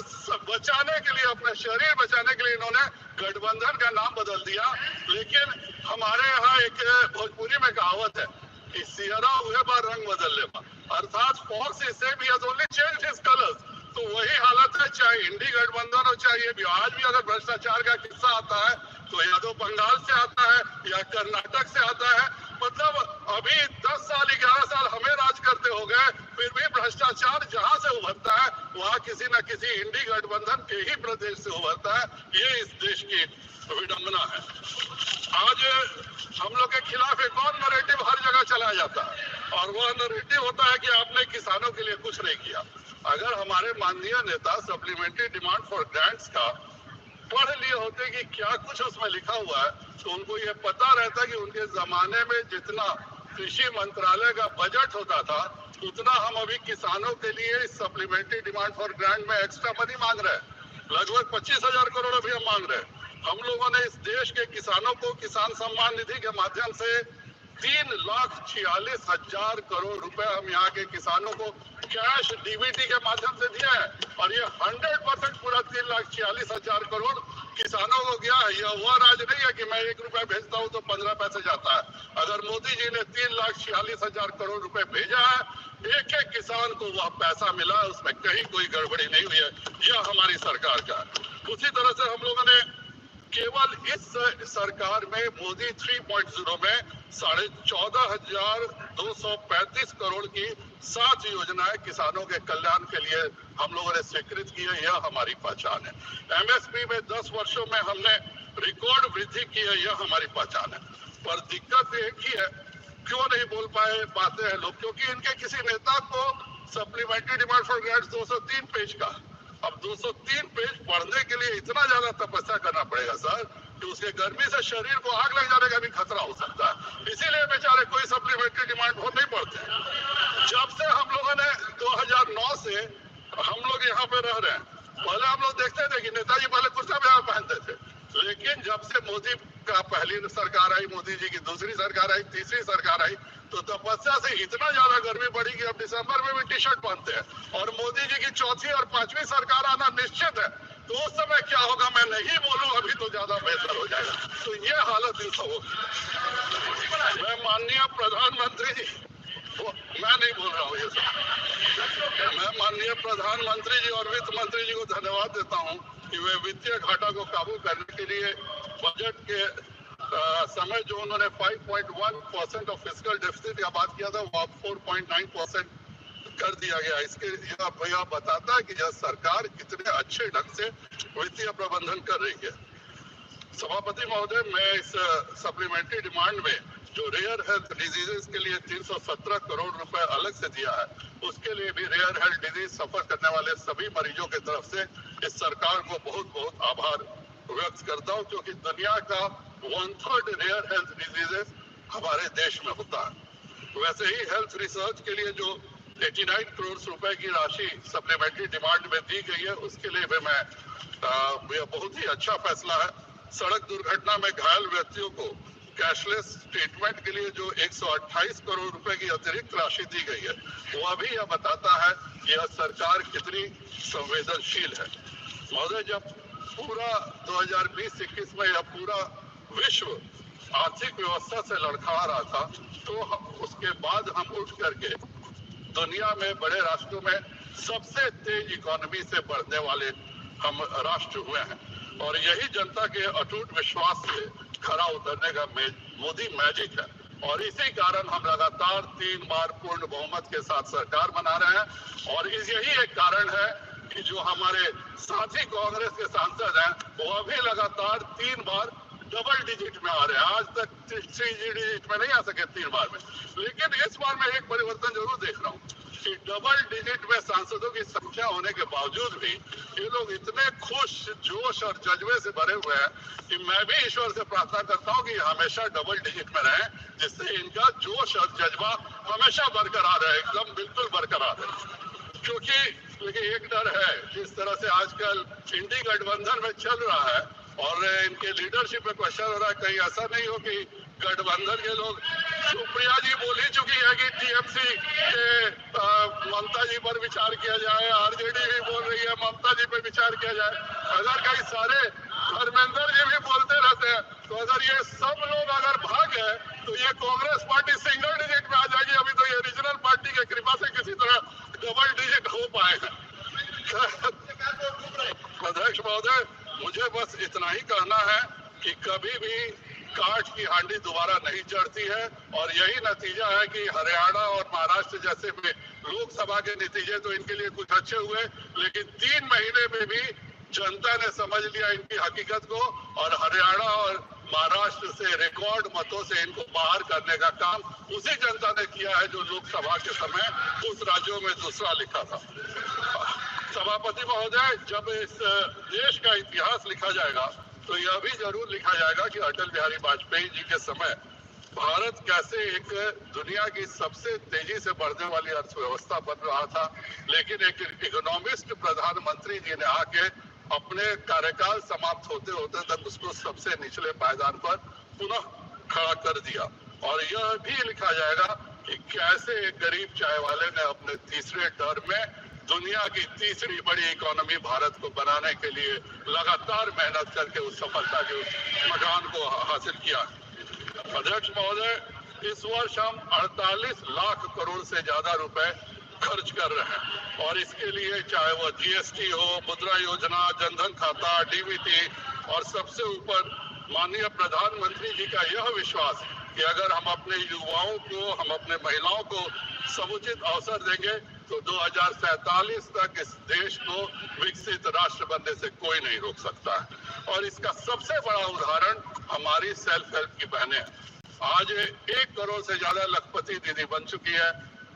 बचाने के लिए, अपना शरीर बचाने के लिए इन्होंने गठबंधन का नाम बदल दिया। लेकिन हमारे यहाँ एक भोजपुरी में कहावत है कि सिहरा हुए बार रंग बदल ले, अर्थात फॉक्स इसे भी has only changed his colours. तो वही हालत है, चाहे इंडी गठबंधन हो चाहे ये भी। आज भी अगर भ्रष्टाचार का किस्सा आता है तो या तो बंगाल से आता है या कर्नाटक से आता है। मतलब अभी 10 साल 11 साल हमें राज करते हो गए, फिर भी भ्रष्टाचार जहां से उभरता है वहां किसी न किसी इंडी गठबंधन के ही प्रदेश से उभरता है। ये इस देश की विडंबना है। आज हम लोग के खिलाफ एक और नैरेटिव हर जगह चलाया जाता है और वह नैरेटिव होता है कि आपने किसानों के लिए कुछ नहीं किया। अगर हमारे माननीय नेता सप्लीमेंट्री डिमांड फॉर ग्रांट्स का पढ़ लिए होते कि क्या कुछ उसमें लिखा हुआ है, तो उनको ये पता रहता कि उनके जमाने में जितना कृषि मंत्रालय का बजट होता था उतना हम अभी किसानों के लिए इस सप्लीमेंट्री डिमांड फॉर ग्रांट में एक्स्ट्रा मनी मांग रहे हैं। लगभग 25,000 करोड़ अभी हम मांग रहे हैं। हम लोगों ने इस देश के किसानों को किसान सम्मान निधि के माध्यम से 3,46,000 करोड़ रुपए हम यहाँ के किसानों को कैश डीबीटी के माध्यम से दिया है और ये 100% पूरा 3,46,000 करोड़ किसानों को गया है। यह वह राज नहीं है कि मैं 1 रुपया भेजता हूँ तो 15 पैसे जाता है। अगर मोदी जी ने 3,46,000 करोड़ रुपए भेजा है, एक एक किसान को वह पैसा मिला है, उसमें कहीं कोई गड़बड़ी नहीं हुई है। यह हमारी सरकार का है। उसी तरह से हम लोगों ने केवल इस सरकार में मोदी 3.0 में 14,235 करोड़ की 7 योजनाएं किसानों के कल्याण के लिए हम लोगों ने स्वीकृत की है। यह हमारी पहचान है। एमएसपी में 10 वर्षों में हमने रिकॉर्ड वृद्धि की है। यह हमारी पहचान है। पर दिक्कत एक ही है, क्यों नहीं बोल पाए पाते हैं लोग, क्योंकि इनके किसी नेता को supplementary demand for grants 203 page का, अब 203 पेज पढ़ने के लिए इतना ज्यादा तपस्या करना पड़ेगा सर। कि उसके गर्मी से शरीर को आग लग जाने का भी खतरा हो सकता है। इसीलिए बेचारे कोई सप्लीमेंट्री डिमांड वो नहीं पड़ते। जब से हम लोगों ने 2009 से हम लोग यहाँ पे रह रहे हैं, पहले हम लोग देखते थे कि नेताजी पहले कुर्ता पजामा पहनते थे, लेकिन जब से मोदी का पहली सरकार आई, मोदी जी की दूसरी सरकार आई, तीसरी सरकार आई, तो तपस्या से इतना ज्यादा गर्मी बढ़ी कि अब दिसंबर में भी टी शर्ट पहनते हैं। और मोदी जी की चौथी और पांचवी सरकार आना निश्चित है, तो उस समय क्या होगा मैं नहीं बोलूं, अभी तो ज्यादा बेहतर हो जाएगा। तो ये हालत इन सब होगी। मैं माननीय प्रधानमंत्री जी, मैं नहीं बोल रहा हूँ ये सब, मैं माननीय प्रधानमंत्री जी और वित्त मंत्री जी को धन्यवाद देता हूँ कि वे वित्तीय घाटा को काबू करने के लिए बजट के समय जो उन्होंने 5.1% ऑफ फिस्कल डेफिसिट का बात किया था, वो अब 4.9% कर दिया गया। इसके यह बताता है कि यह सरकार कितने अच्छे ढंग से वित्तीय प्रबंधन कर रही है। सभापति महोदय, मैं इस सप्लीमेंट्री डिमांड में जो रेयर हेल्थ डिजीजेस के लिए 317 करोड़ रुपए अलग से दिया है, उसके लिए भी रेयर हेल्थ डिजीज सफर करने वाले सभी मरीजों की तरफ से इस सरकार को बहुत बहुत आभार व्यक्त करता हूँ, क्योंकि दुनिया का 1/3 रेयर हेल्थ डिजीजेस हमारे देश में होता है। वैसे ही हेल्थ रिसर्च के लिए जो 89 करोड़ रुपए की राशि सप्लीमेंट्री डिमांड में दी गई है, उसके लिए भी मैं यह बहुत ही अच्छा फैसला है। सड़क दुर्घटना में घायल व्यक्तियों को कैशलेस ट्रीटमेंट के लिए जो 128 करोड़ रुपए की अतिरिक्त राशि दी गई है, वह भी यह बताता है कि यह सरकार कितनी संवेदनशील है। महोदय, जब पूरा 2020-21 में यह पूरा विश्व आर्थिक व्यवस्था से लड़खड़ा रहा था, तो उसके बाद हम उठ करके दुनिया में बड़े राष्ट्रों में सबसे तेज इकोनॉमी से बढ़ने वाले हम राष्ट्र हुए हैं। और यही जनता के अटूट विश्वास से खरा उतरने का मोदी मैजिक है। और इसी कारण हम लगातार 3 बार पूर्ण बहुमत के साथ सरकार बना रहे हैं। और यही एक कारण है कि जो हमारे साथी कांग्रेस के सांसद हैं, वो भी लगातार 3 बार डबल डिजिट में आ रहे हैं। आज तक 3 डिजिट में नहीं आ सके 3 बार में, लेकिन इस बार मैं एक परिवर्तन जरूर देख रहा हूँ कि डबल डिजिट में सांसदों की संख्या होने के बावजूद भी ये लोग इतने खुश, जोश और जज्बे से भरे हुए हैं कि मैं भी ईश्वर से प्रार्थना करता हूँ कि हमेशा डबल डिजिट में रहें, जिससे इनका जोश और जज्बा हमेशा बरकरार रहे, एकदम बिल्कुल बरकरार रहे। क्योंकि लेकिन एक डर है, जिस तरह से आजकल इंडी गठबंधन में चल रहा है और इनके लीडरशिप में क्वेश्चन हो रहा है, कहीं ऐसा नहीं हो कि गठबंधन के लोग, सुप्रिया जी बोल ही चुकी है कि टीएमसी के ममता जी पर विचार किया जाए, आरजेडी भी बोल रही है ममता जी पर विचार किया जाए। अगर कई सारे धर्मेंद्र जी भी बोलते रहते हैं, तो अगर ये सब लोग अगर भाग गए तो ये कांग्रेस पार्टी सिंगल डिजिट में आ जाएगी। अभी तो ये रीजनल पार्टी के कृपा से किसी तरह डबल डिजिट हो पाए हैं। अध्यक्ष महोदय, मुझे बस इतना ही कहना है कि कभी भी काठ की हांडी दोबारा नहीं चढ़ती है। और यही नतीजा है कि हरियाणा और महाराष्ट्र जैसे में लोकसभा के नतीजे तो इनके लिए कुछ अच्छे हुए, लेकिन 3 महीने में भी जनता ने समझ लिया इनकी हकीकत को, और हरियाणा और महाराष्ट्र से रिकॉर्ड मतों से इनको बाहर करने का काम उसी जनता ने किया है जो लोकसभा के समय उस राज्यों में दूसरा लिखा था। सभापति महोदय, जब इस देश का इतिहास लिखा जाएगा तो यह भी जरूर लिखा जाएगा कि अटल बिहारी वाजपेयी जी के समय भारत कैसे एक दुनिया की सबसे तेजी से बढ़ने वाली अर्थव्यवस्था बन रहा था, लेकिन एक इकोनॉमिस्ट प्रधानमंत्री जी ने आके अपने कार्यकाल समाप्त होते होते तक उसको सबसे निचले पायदान पर पुनः खड़ा कर दिया। और यह भी लिखा जाएगा कि कैसे एक गरीब चाय वाले ने अपने तीसरे टर्म में दुनिया की तीसरी बड़ी इकोनॉमी भारत को बनाने के लिए लगातार मेहनत करके उस सफलता के उस मकान को हासिल किया। अध्यक्ष महोदय, इस वर्ष हम 48 लाख करोड़ से ज्यादा रुपए खर्च कर रहे हैं, और इसके लिए चाहे वो जीएसटी हो, मुद्रा योजना, जनधन खाता, डीबीटी, और सबसे ऊपर माननीय प्रधानमंत्री जी का यह विश्वास कि अगर हम अपने युवाओं को, हम अपने महिलाओं को समुचित अवसर देंगे तो 2047 तक इस देश को विकसित राष्ट्र बनने से कोई नहीं रोक सकता है। और इसका सबसे बड़ा उदाहरण हमारी सेल्फ हेल्प की बहनें हैं। आज 1 करोड़ से ज्यादा लखपति दीदी बन चुकी है।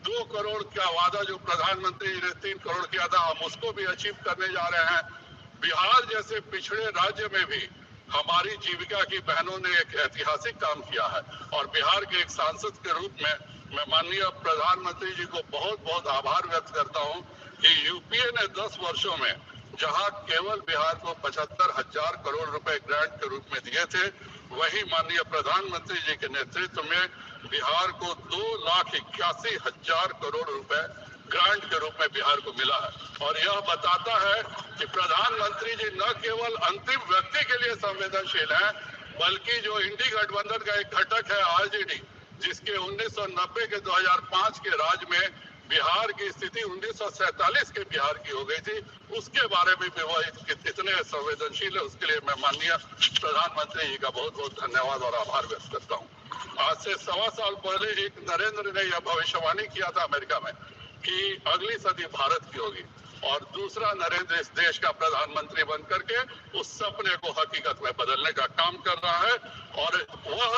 2 करोड़ का वादा जो प्रधानमंत्री जी ने 3 करोड़ किया था, हम उसको भी अचीव करने जा रहे हैं। बिहार जैसे पिछड़े राज्य में भी हमारी जीविका की बहनों ने एक ऐतिहासिक काम किया है और बिहार के एक सांसद के रूप में मैं माननीय प्रधानमंत्री जी को बहुत बहुत आभार व्यक्त करता हूं कि यूपीए ने 10 वर्षों में जहां केवल बिहार को 75,000 करोड़ रुपए ग्रांट के रूप में दिए थे, वही माननीय प्रधानमंत्री जी के नेतृत्व में बिहार को 2,81,000 करोड़ रुपए ग्रांट के रूप में बिहार को मिला है। और यह बताता है कि प्रधानमंत्री जी न केवल अंतिम व्यक्ति के लिए संवेदनशील हैं, बल्कि जो इंडी गठबंधन का एक घटक है आरजेडी, जिसके 1990 के 2005 के राज में बिहार की स्थिति 1947 के बिहार की हो गई थी, उसके बारे में भी वह इतने संवेदनशील है। उसके लिए मैं माननीय प्रधानमंत्री जी का बहुत बहुत धन्यवाद और आभार व्यक्त करता हूँ। आज से 1.25 साल पहले एक नरेंद्र ने यह भविष्यवाणी किया था अमेरिका में कि अगली सदी भारत की होगी और दूसरा नरेंद्र इस देश का प्रधानमंत्री बन करके उस सपने को हकीकत में बदलने का काम कर रहा है। और वह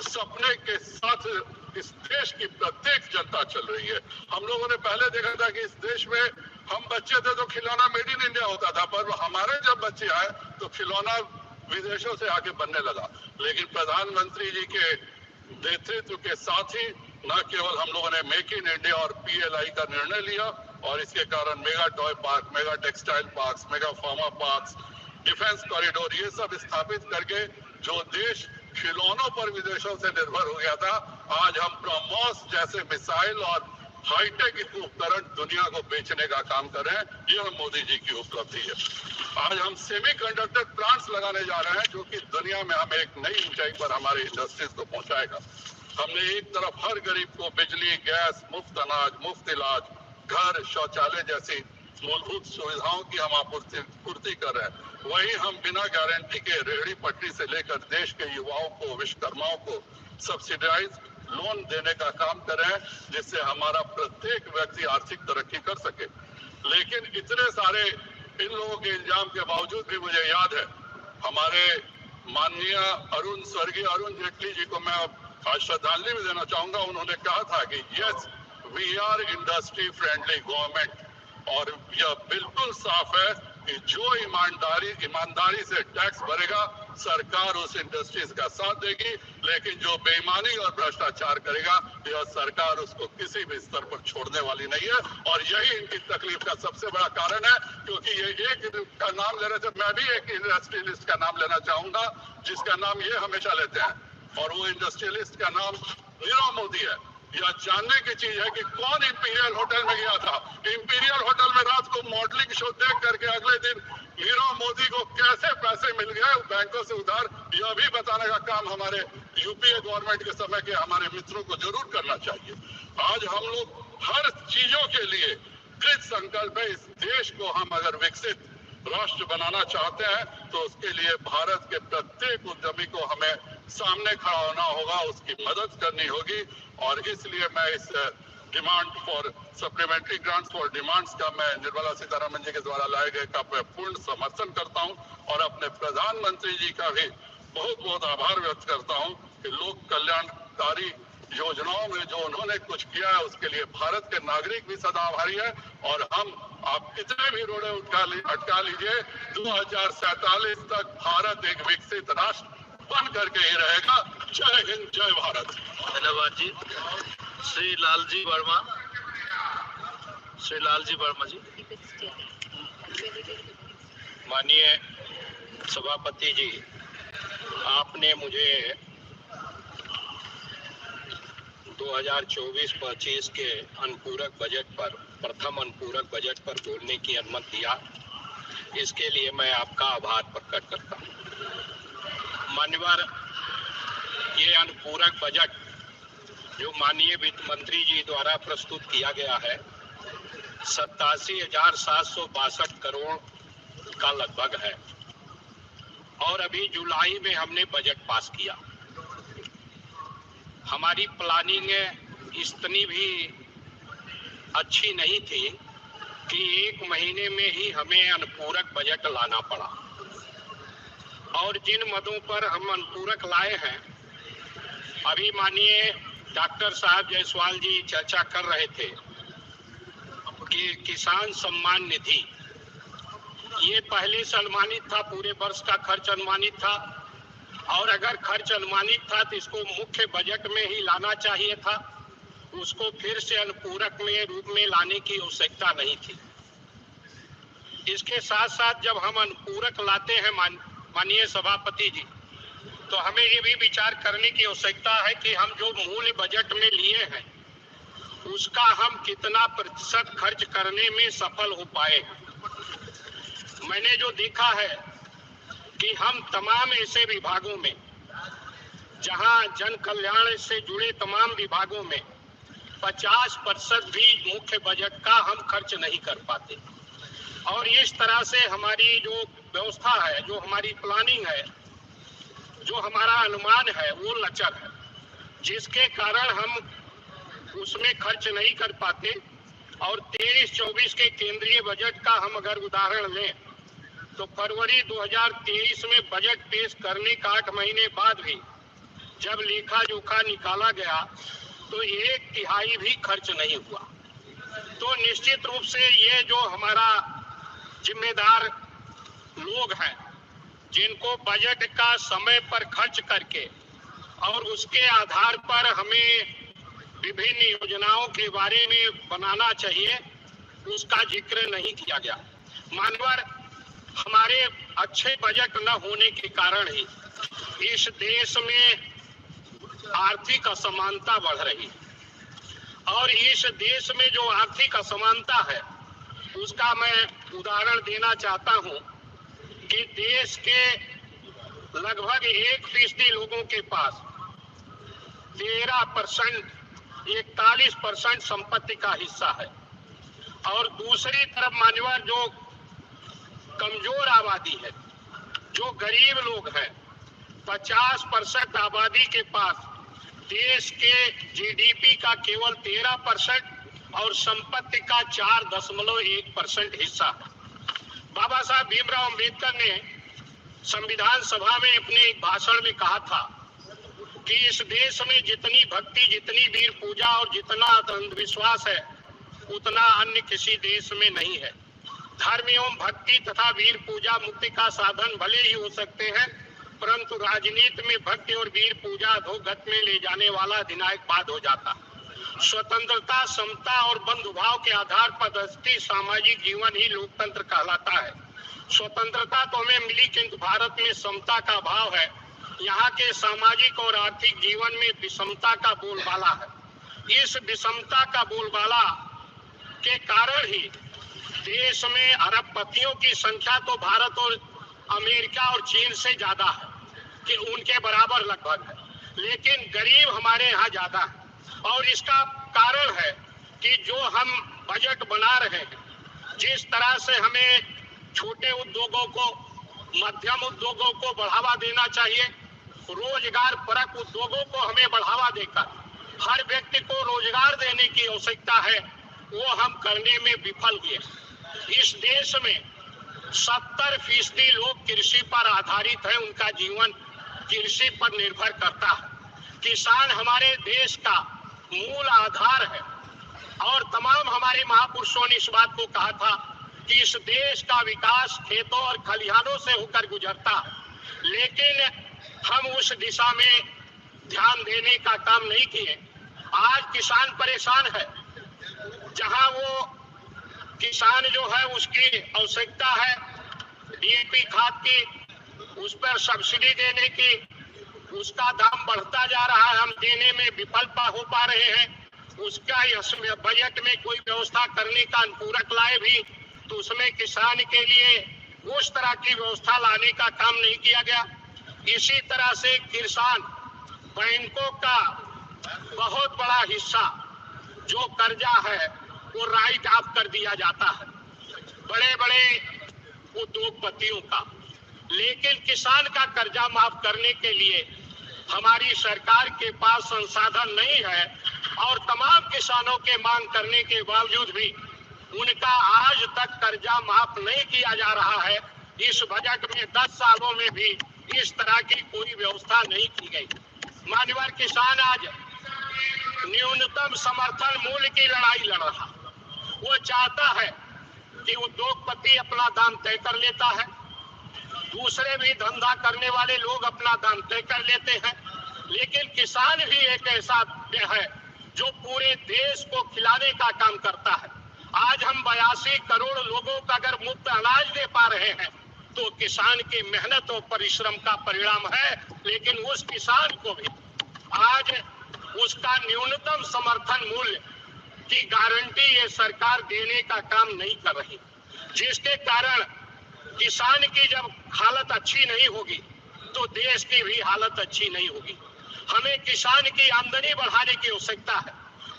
सपने के साथ इस देश की प्रत्येक जनता चल रही है। हम लोगों ने पहले देखा था कि इस देश में हम बच्चे थे तो खिलौना मेड इन इंडिया होता था, पर हमारे जब बच्चे आए तो खिलौना विदेशों से आके बनने लगा। लेकिन प्रधानमंत्री जी के नेतृत्व के साथ ही न केवल हम लोगों ने मेक इन इंडिया और PLI का निर्णय लिया और इसके कारण mega toy park, mega textile park, mega pharma park, defence corridor, ये सब स्थापित करके जो देश खिलौनों पर विदेशों से निर्भर हो गया था, आज हम ब्रह्मोस जैसे मिसाइल और हाईटेक उपकरण दुनिया को बेचने का काम कर रहे हैं। यह मोदी जी की उपलब्धि है। आज हम सेमीकंडक्टर प्लांट्स लगाने जा रहे हैं जो कि दुनिया में हमें एक नई ऊंचाई पर हमारे इंडस्ट्रीज को पहुंचाएगा। हमने एक तरफ हर गरीब को बिजली, गैस, मुफ्त अनाज, मुफ्त इलाज, घर, शौचालय जैसी मूलभूत सुविधाओं की हम आपूर्ति कर रहे हैं, वहीं हम बिना गारंटी के रेहड़ी पटरी से लेकर देश के युवाओं को, विश्वकर्माओं को सब्सिडाइज लोन देने का काम कर रहे हैं, जिससे हमारा प्रत्येक व्यक्ति आर्थिक तरक्की कर सके। लेकिन इतने सारे इन लोगों के इल्जाम के बावजूद भी मुझे याद है हमारे माननीय स्वर्गीय अरुण जेटली जी को मैं आज श्रद्धांजलि भी देना चाहूंगा। उन्होंने कहा था कि yes we are industry friendly government, और यह बिल्कुल साफ है कि जो ईमानदारी से टैक्स भरेगा सरकार उस इंडस्ट्रीज का साथ देगी, लेकिन जो बेईमानी और भ्रष्टाचार करेगा यह सरकार उसको किसी भी स्तर पर छोड़ने वाली नहीं है। और यही इनकी तकलीफ का सबसे बड़ा कारण है, क्योंकि ये एक का नाम ले रहे थे, मैं भी एक इंडस्ट्रियलिस्ट का नाम लेना चाहूंगा जिसका नाम ये हमेशा लेते हैं, और वो इंडस्ट्रियलिस्ट का नाम नीरव मोदी है। यह जानने की चीज है कि कौन इंपीरियल होटल में गया था। इंपीरियल होटल में रात को मॉडलिंग शो देख करके अगले दिन नीरव मोदी को कैसे पैसे मिल गए बैंकों से उधार, यह भी बताने का काम हमारे यूपीए गवर्नमेंट के समय के हमारे मित्रों को जरूर करना चाहिए। आज हम लोग हर चीजों के लिए कृत संकल्प है। इस देश को हम अगर विकसित राष्ट्र बनाना चाहते हैं तो उसके लिए भारत के प्रत्येक उद्यमी को हमें सामने खड़ा होना होगा, उसकी मदद करनी होगी। और इसलिए मैं इस demand for supplementary grants for demands का मैं निर्मला सीतारमण जी के द्वारा लाए गए का मैं पूर्ण समर्थन करता हूं और अपने प्रधानमंत्री जी का भी बहुत बहुत आभार व्यक्त करता हूं कि लोक कल्याणकारी योजनाओं में जो उन्होंने कुछ किया है उसके लिए भारत के नागरिक भी सदा आभारी है। और हम आप कितने भी रोड़े अटका लीजिए, 2047 तक भारत एक विकसित राष्ट्र बन करके ही रहेगा। जय हिंद, जय भारत। धन्यवाद जी। श्री लालजी वर्मा जी। माननीय सभापति जी, आपने मुझे 2024-25 के अनुपूरक बजट पर, प्रथम अनुपूरक बजट पर बोलने की अनुमति दिया, इसके लिए मैं आपका आभार प्रकट करता हूँ। मान्यवर, ये अनुपूरक बजट जो माननीय वित्त मंत्री जी द्वारा प्रस्तुत किया गया है 87,762 करोड़ का लगभग है, और अभी जुलाई में हमने बजट पास किया। हमारी प्लानिंग इतनी भी अच्छी नहीं थी कि 1 महीने में ही हमें अनुपूरक बजट लाना पड़ा, और जिन मदों पर हम अनुपूरक लाए हैं, अभी माननीय डॉक्टर साहब जायसवाल जी चर्चा कर रहे थे कि किसान सम्मान निधि ये पहले से अनुमानित था, पूरे वर्ष का खर्च अनुमानित था, और अगर खर्च अनुमानित था तो इसको मुख्य बजट में ही लाना चाहिए था, उसको फिर से अनुपूरक में रूप में लाने की आवश्यकता नहीं थी। इसके साथ साथ जब हम अनुपूरक लाते हैं माननीय सभापति जी, तो हमें ये भी विचार करने की आवश्यकता है कि हम जो मूल बजट में लिए हैं उसका हम कितना प्रतिशत खर्च करने में सफल हो पाए। मैंने जो देखा है कि हम तमाम ऐसे विभागों में जहां जन कल्याण से जुड़े तमाम विभागों में 50% भी मुख्य बजट का हम खर्च नहीं कर पाते, और इस तरह से हमारी जो व्यवस्था है, जो हमारी प्लानिंग है, जो हमारा अनुमान है वो लचर है, जिसके कारण हम उसमें खर्च नहीं कर पाते। और 23-24 के केंद्रीय बजट का हम अगर उदाहरण लें तो फरवरी 2023 में बजट पेश करने का 8 महीने बाद भी जब लेखा जोखा निकाला गया तो 1/3 भी खर्च नहीं हुआ। तो निश्चित रूप से ये जो हमारा जिम्मेदार लोग हैं, जिनको बजट का समय पर खर्च करके और उसके आधार पर हमें विभिन्न योजनाओं के बारे में बनाना चाहिए, उसका जिक्र नहीं किया गया। मानवर हमारे अच्छे बजट न होने के कारण ही इस देश में आर्थिक असमानता बढ़ रही है, और इस देश में जो आर्थिक असमानता है उसका मैं उदाहरण देना चाहता हूं कि देश के लगभग 1% लोगों के पास 13% 41% संपत्ति का हिस्सा है, और दूसरी तरफ मान्यवर जो कमजोर आबादी है, जो गरीब लोग हैं, 50% आबादी के पास देश के जीडीपी का केवल 13% और संपत्ति का 4.1% हिस्सा है। बाबा साहब भीमराव अंबेडकर ने संविधान सभा में अपने एक भाषण में कहा था कि इस देश में जितनी भक्ति, जितनी वीर पूजा और जितना अंधविश्वास है उतना अन्य किसी देश में नहीं है। धर्म एवं भक्ति तथा वीर पूजा मुक्ति का साधन भले ही हो सकते हैं, परंतु राजनीति में भक्ति और वीर पूजा अधोगति में ले जाने वाला अधिनायकवाद हो जाता। स्वतंत्रता, समता और बंधुभाव के आधार पर दस्ती सामाजिक जीवन ही लोकतंत्र कहलाता है। स्वतंत्रता तो हमें मिली, किंतु भारत में समता का अभाव है। यहाँ के सामाजिक और आर्थिक जीवन में विषमता का बोलबाला है। इस विषमता का बोलबाला के कारण ही देश में अरबपतियों की संख्या तो भारत और अमेरिका और चीन से ज्यादा है, कि उनके बराबर लगभग है, लेकिन गरीब हमारे यहाँ ज्यादा है। और इसका कारण है कि जो हम बजट बना रहे हैं, जिस तरह से हमें छोटे उद्योगों को, मध्यम उद्योगों को बढ़ावा देना चाहिए, रोजगार परक उद्योगों को हमें बढ़ावा देकर हर व्यक्ति को रोजगार देने की आवश्यकता है, वो हम करने में विफल हुए। इस देश में 70% लोग कृषि पर आधारित है, उनका जीवन कृषि पर निर्भर करता है। किसान हमारे देश का मूल आधार है, और तमाम हमारे महापुरुषों ने इस बात को कहा था कि इस देश का विकास खेतों और खलिहानों से होकर गुजरता, लेकिन हम उस दिशा में ध्यान देने का काम नहीं किए। आज किसान परेशान है, जहां वो किसान जो है उसकी आवश्यकता है डीएपी खाद की, उस पर सब्सिडी देने की, उसका दाम बढ़ता जा रहा है, हम देने में विफल हो पा रहे हैं। उसका बजट में कोई व्यवस्था करने का अनुपूरक लाए भी तो उसमें किसान के लिए उस तरह की व्यवस्था लाने का काम नहीं किया गया। इसी तरह से किसान बैंकों का बहुत बड़ा हिस्सा जो कर्जा है वो राइट ऑफ कर दिया जाता है बड़े बड़े उद्योगपतियों का, लेकिन किसान का कर्जा माफ करने के लिए हमारी सरकार के पास संसाधन नहीं है, और तमाम किसानों के मांग करने के बावजूद भी उनका आज तक कर्जा माफ नहीं किया जा रहा है। इस बजट में 10 सालों में भी इस तरह की कोई व्यवस्था नहीं की गई। मानवर किसान आज न्यूनतम समर्थन मूल्य की लड़ाई लड़ रहा, वो चाहता है कि उद्योगपति अपना दाम तय कर लेता है, दूसरे भी धंधा करने वाले लोग अपना दाम तय कर लेते हैं, लेकिन किसान भी एक ऐसा है जो पूरे देश को खिलाने का काम करता है। आज हम 82 करोड़ लोगों का अगर मुफ्त अनाज दे पा रहे हैं तो किसान की मेहनत और परिश्रम का परिणाम है, लेकिन उस किसान को भी आज उसका न्यूनतम समर्थन मूल्य की गारंटी ये सरकार देने का काम नहीं कर रही, जिसके कारण किसान की जब हालत अच्छी नहीं होगी तो देश की भी हालत अच्छी नहीं होगी। हमें किसान की आमदनी बढ़ाने की आवश्यकता है,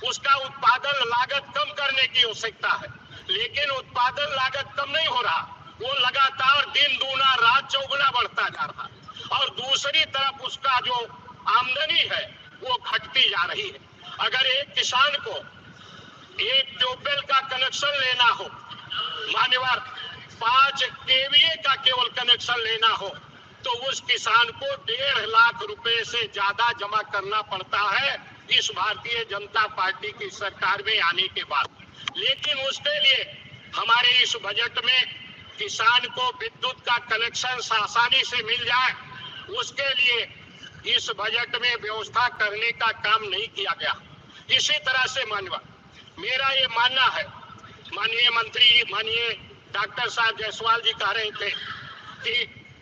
उसका उत्पादन लागत कम करने की आवश्यकता है, लेकिन उत्पादन लागत कम नहीं हो रहा, वो लगातार दिन दूना रात चौगुना बढ़ता जा रहा है और दूसरी तरफ उसका जो आमदनी है वो घटती जा रही है। अगर एक किसान को एक ट्यूबवेल का कनेक्शन लेना हो, मान्यवर 5 केवीए का केवल कनेक्शन लेना हो तो उस किसान को 1.5 लाख रुपए से ज्यादा जमा करना पड़ता है इस भारतीय जनता पार्टी की सरकार में आने के बाद। लेकिन उसके लिए हमारे इस बजट में किसान को विद्युत का कनेक्शन आसानी से मिल जाए, उसके लिए इस बजट में व्यवस्था करने का काम नहीं किया गया। इसी तरह से मानवा मेरा ये मानना है, माननीय मंत्री माननीय डॉक्टर साहब जायसवाल जी कह रहे थे कि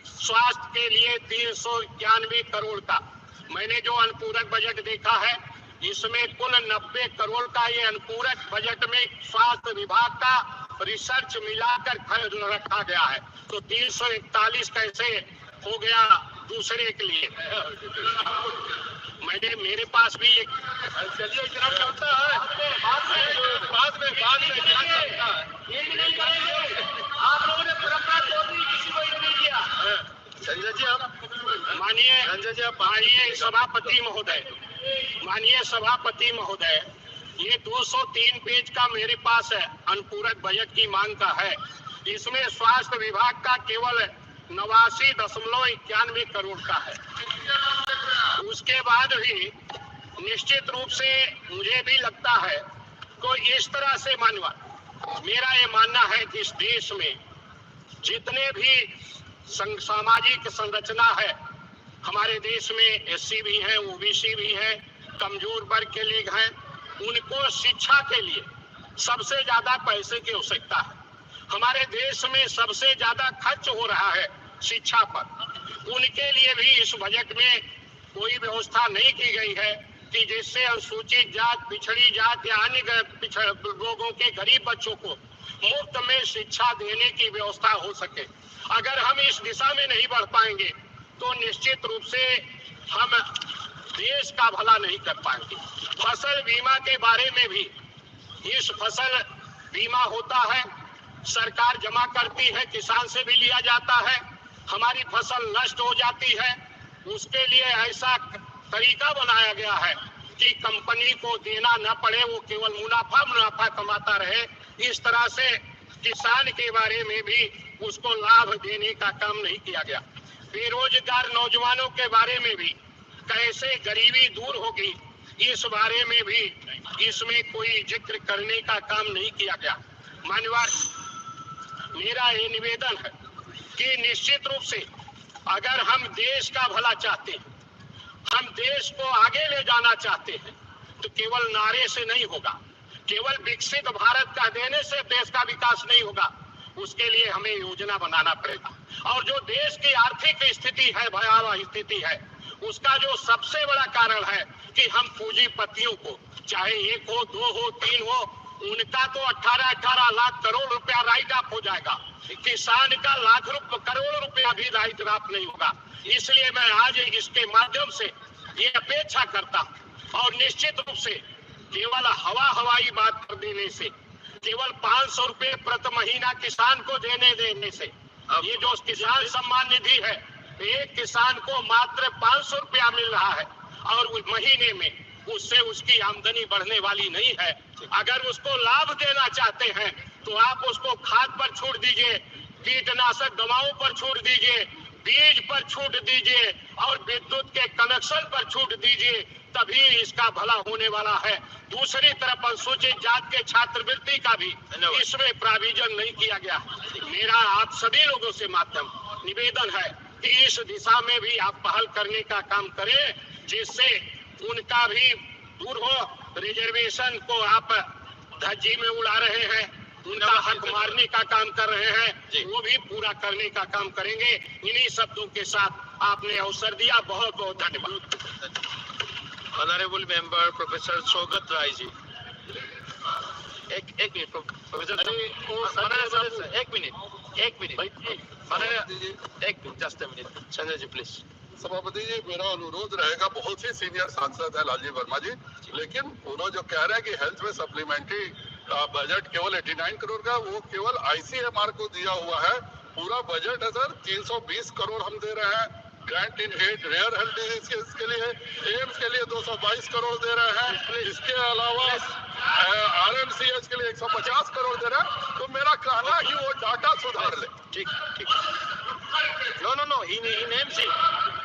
स्वास्थ्य के लिए 391 करोड़ का, मैंने जो अनुपूरक बजट देखा है इसमें कुल 90 करोड़ का ये अनुपूरक बजट में स्वास्थ्य विभाग का रिसर्च मिलाकर रखा गया है, तो 341 कैसे हो गया दूसरे के लिए? मेरे पास भी एक चलिए इतना चलता है, बाद में आप लोगों ने परंपरा तोड़ दी, किसी को ये नहीं किया। संजय जी आप माननीय सभापति महोदय ये 203 पेज का मेरे पास है अनुपूरक बजट की मांग का है, इसमें स्वास्थ्य विभाग का केवल 89.91 करोड़ का है। उसके बाद भी निश्चित रूप से मुझे भी लगता है को इस तरह से मानवा मेरा ये मानना है कि इस देश में जितने भी सामाजिक संरचना है हमारे देश में, एससी भी हैं, ओबीसी भी हैं, कमजोर वर्ग के लोग हैं, उनको शिक्षा के लिए सबसे ज्यादा पैसे की आवश्यकता है। हमारे देश में सबसे ज्यादा खर्च हो रहा है शिक्षा पर, उनके लिए भी इस बजट में कोई व्यवस्था नहीं की गई है कि जिससे अनुसूचित जात, पिछड़ी जात या अन्य लोगों के गरीब बच्चों को मुफ्त में शिक्षा देने की व्यवस्था हो सके। अगर हम इस दिशा में नहीं बढ़ पाएंगे तो निश्चित रूप से हम देश का भला नहीं कर पाएंगे। फसल बीमा के बारे में भी, इस फसल बीमा होता है, सरकार जमा करती है, किसान से भी लिया जाता है, हमारी फसल नष्ट हो जाती है, उसके लिए ऐसा तरीका बनाया गया है कि कंपनी को देना न पड़े, वो केवल मुनाफा कमाता रहे। इस तरह से किसान के बारे में भी उसको लाभ देने का काम नहीं किया गया। बेरोजगार नौजवानों के बारे में भी कैसे गरीबी दूर होगी इस बारे में भी इसमें कोई जिक्र करने का काम नहीं किया गया। मान्यवर मेरा ये निवेदन है कि निश्चित रूप से अगर हम देश का भला चाहते हैं, हम देश को आगे ले जाना चाहते हैं तो केवल नारे से नहीं होगा, केवल विकसित भारत का देने से देश का विकास नहीं होगा, उसके लिए हमें योजना बनाना पड़ेगा। और जो देश की आर्थिक स्थिति है, भयावह स्थिति है, उसका जो सबसे बड़ा कारण है कि हम पूंजीपतियों को, चाहे 1 हो 2 हो 3 हो, उनका तो 18 लाख करोड़ रुपया राइट ऑफ हो जाएगा, किसान का करोड़ रुपया भी राइट ऑफ नहीं होगा। इसलिए मैं आज इसके माध्यम से ये अपेक्षा करता हूं और निश्चित रूप से केवल हवाई बात कर देने से, केवल 500 रुपए प्रति महीना किसान को देने से, ये जो किसान सम्मान निधि है, एक किसान को मात्र 500 रुपया मिल रहा है और महीने में उससे उसकी आमदनी बढ़ने वाली नहीं है। अगर उसको लाभ देना चाहते हैं तो आप उसको खाद पर छूट दीजिए, कीटनाशक दवाओं पर छूट दीजिए, बीज पर छूट दीजिए और विद्युत के कनेक्शन पर छूट दीजिए, तभी इसका भला होने वाला है। दूसरी तरफ अनुसूचित जाति के छात्रवृत्ति का भी इसमें प्राविजन नहीं किया गया। मेरा आप सभी लोगों से माध्यम निवेदन है कि इस दिशा में भी आप पहल करने का काम करें, जिससे उनका भी दूर हो। रिजर्वेशन को आप धज्जी में उड़ा रहे हैं, उनका हक मारने का काम कर रहे हैं, वो भी पूरा करने का काम करेंगे। इन्हीं शब्दों के साथ आपने अवसर दिया, बहुत बहुत धन्यवाद। Honourable member professor Saugata Roy ji. एक मिनट प्रोफेसर, एक minute just a minute. Sanjay ji please. सभापति जी, मेरा अनुरोध रहेगा, बहुत ही सीनियर सांसद है लालजी वर्मा जी, लेकिन उन्होंने जो कह रहे हैं कि हेल्थ में सप्लीमेंट्री बजट केवल 89 करोड़ का, वो केवल आईसीएमआर को दिया हुआ है। पूरा बजट है सर 320 करोड़ हम दे रहे हैं। Grant in head rare health disease के लिए, एम्स के लिए 222 करोड़ दे रहे हैं। इसके अलावा आरएमसीएच के लिए 150 करोड़ दे रहे हैं। तो मेरा कहना है कि वो डाटा सुधार ले। ठीक ठीक। No, he names it.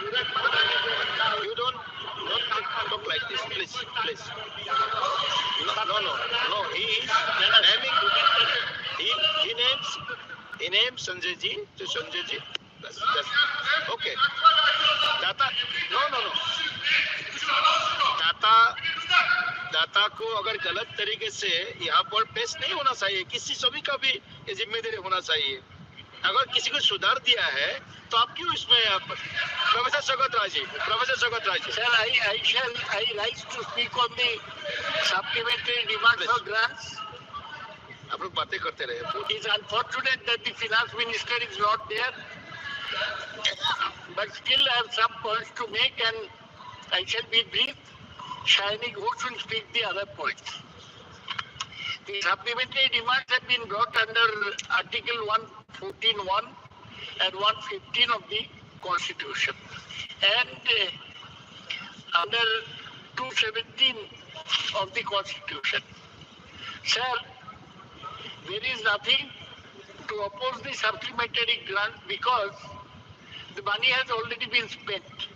You don't talk like this, please. No, he is naming, he names Sanjay ji to Sanjay ji. That's okay. No. दाता को अगर गलत तरीके से यहाँ पर पेश नहीं होना चाहिए, किसी सभी का भी ये जिम्मेदारी होना चाहिए। अगर किसी को सुधार दिया है तो आप क्यों इसमें professor Saugata Roy ji. Sir, I rise to speak on the supplementary demand for grants. आप लोग बातें करते रहे। It is unfortunate that the finance minister is not there, but still I have some points to make, and I shall be brief. Shining who should speak the other points. The supplementary demands have been brought under Article 114(1) and 115 of the Constitution, and under 217 of the Constitution. Sir, there is nothing to oppose the supplementary grant because the money has already been spent.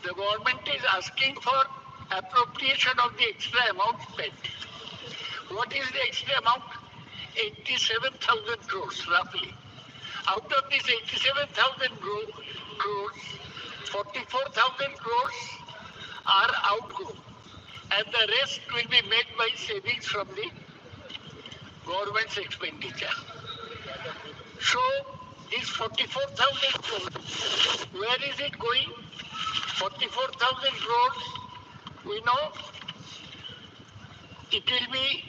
The government is asking for appropriation of the extra amount spent. What is the extra amount? 87,000 crores roughly. Out of this 87,000 crores, 44,000 crores are outgo, and the rest will be made by savings from the government's expenditure. So this 44,000 crores, where is it going? 44,000 crores, we know it will be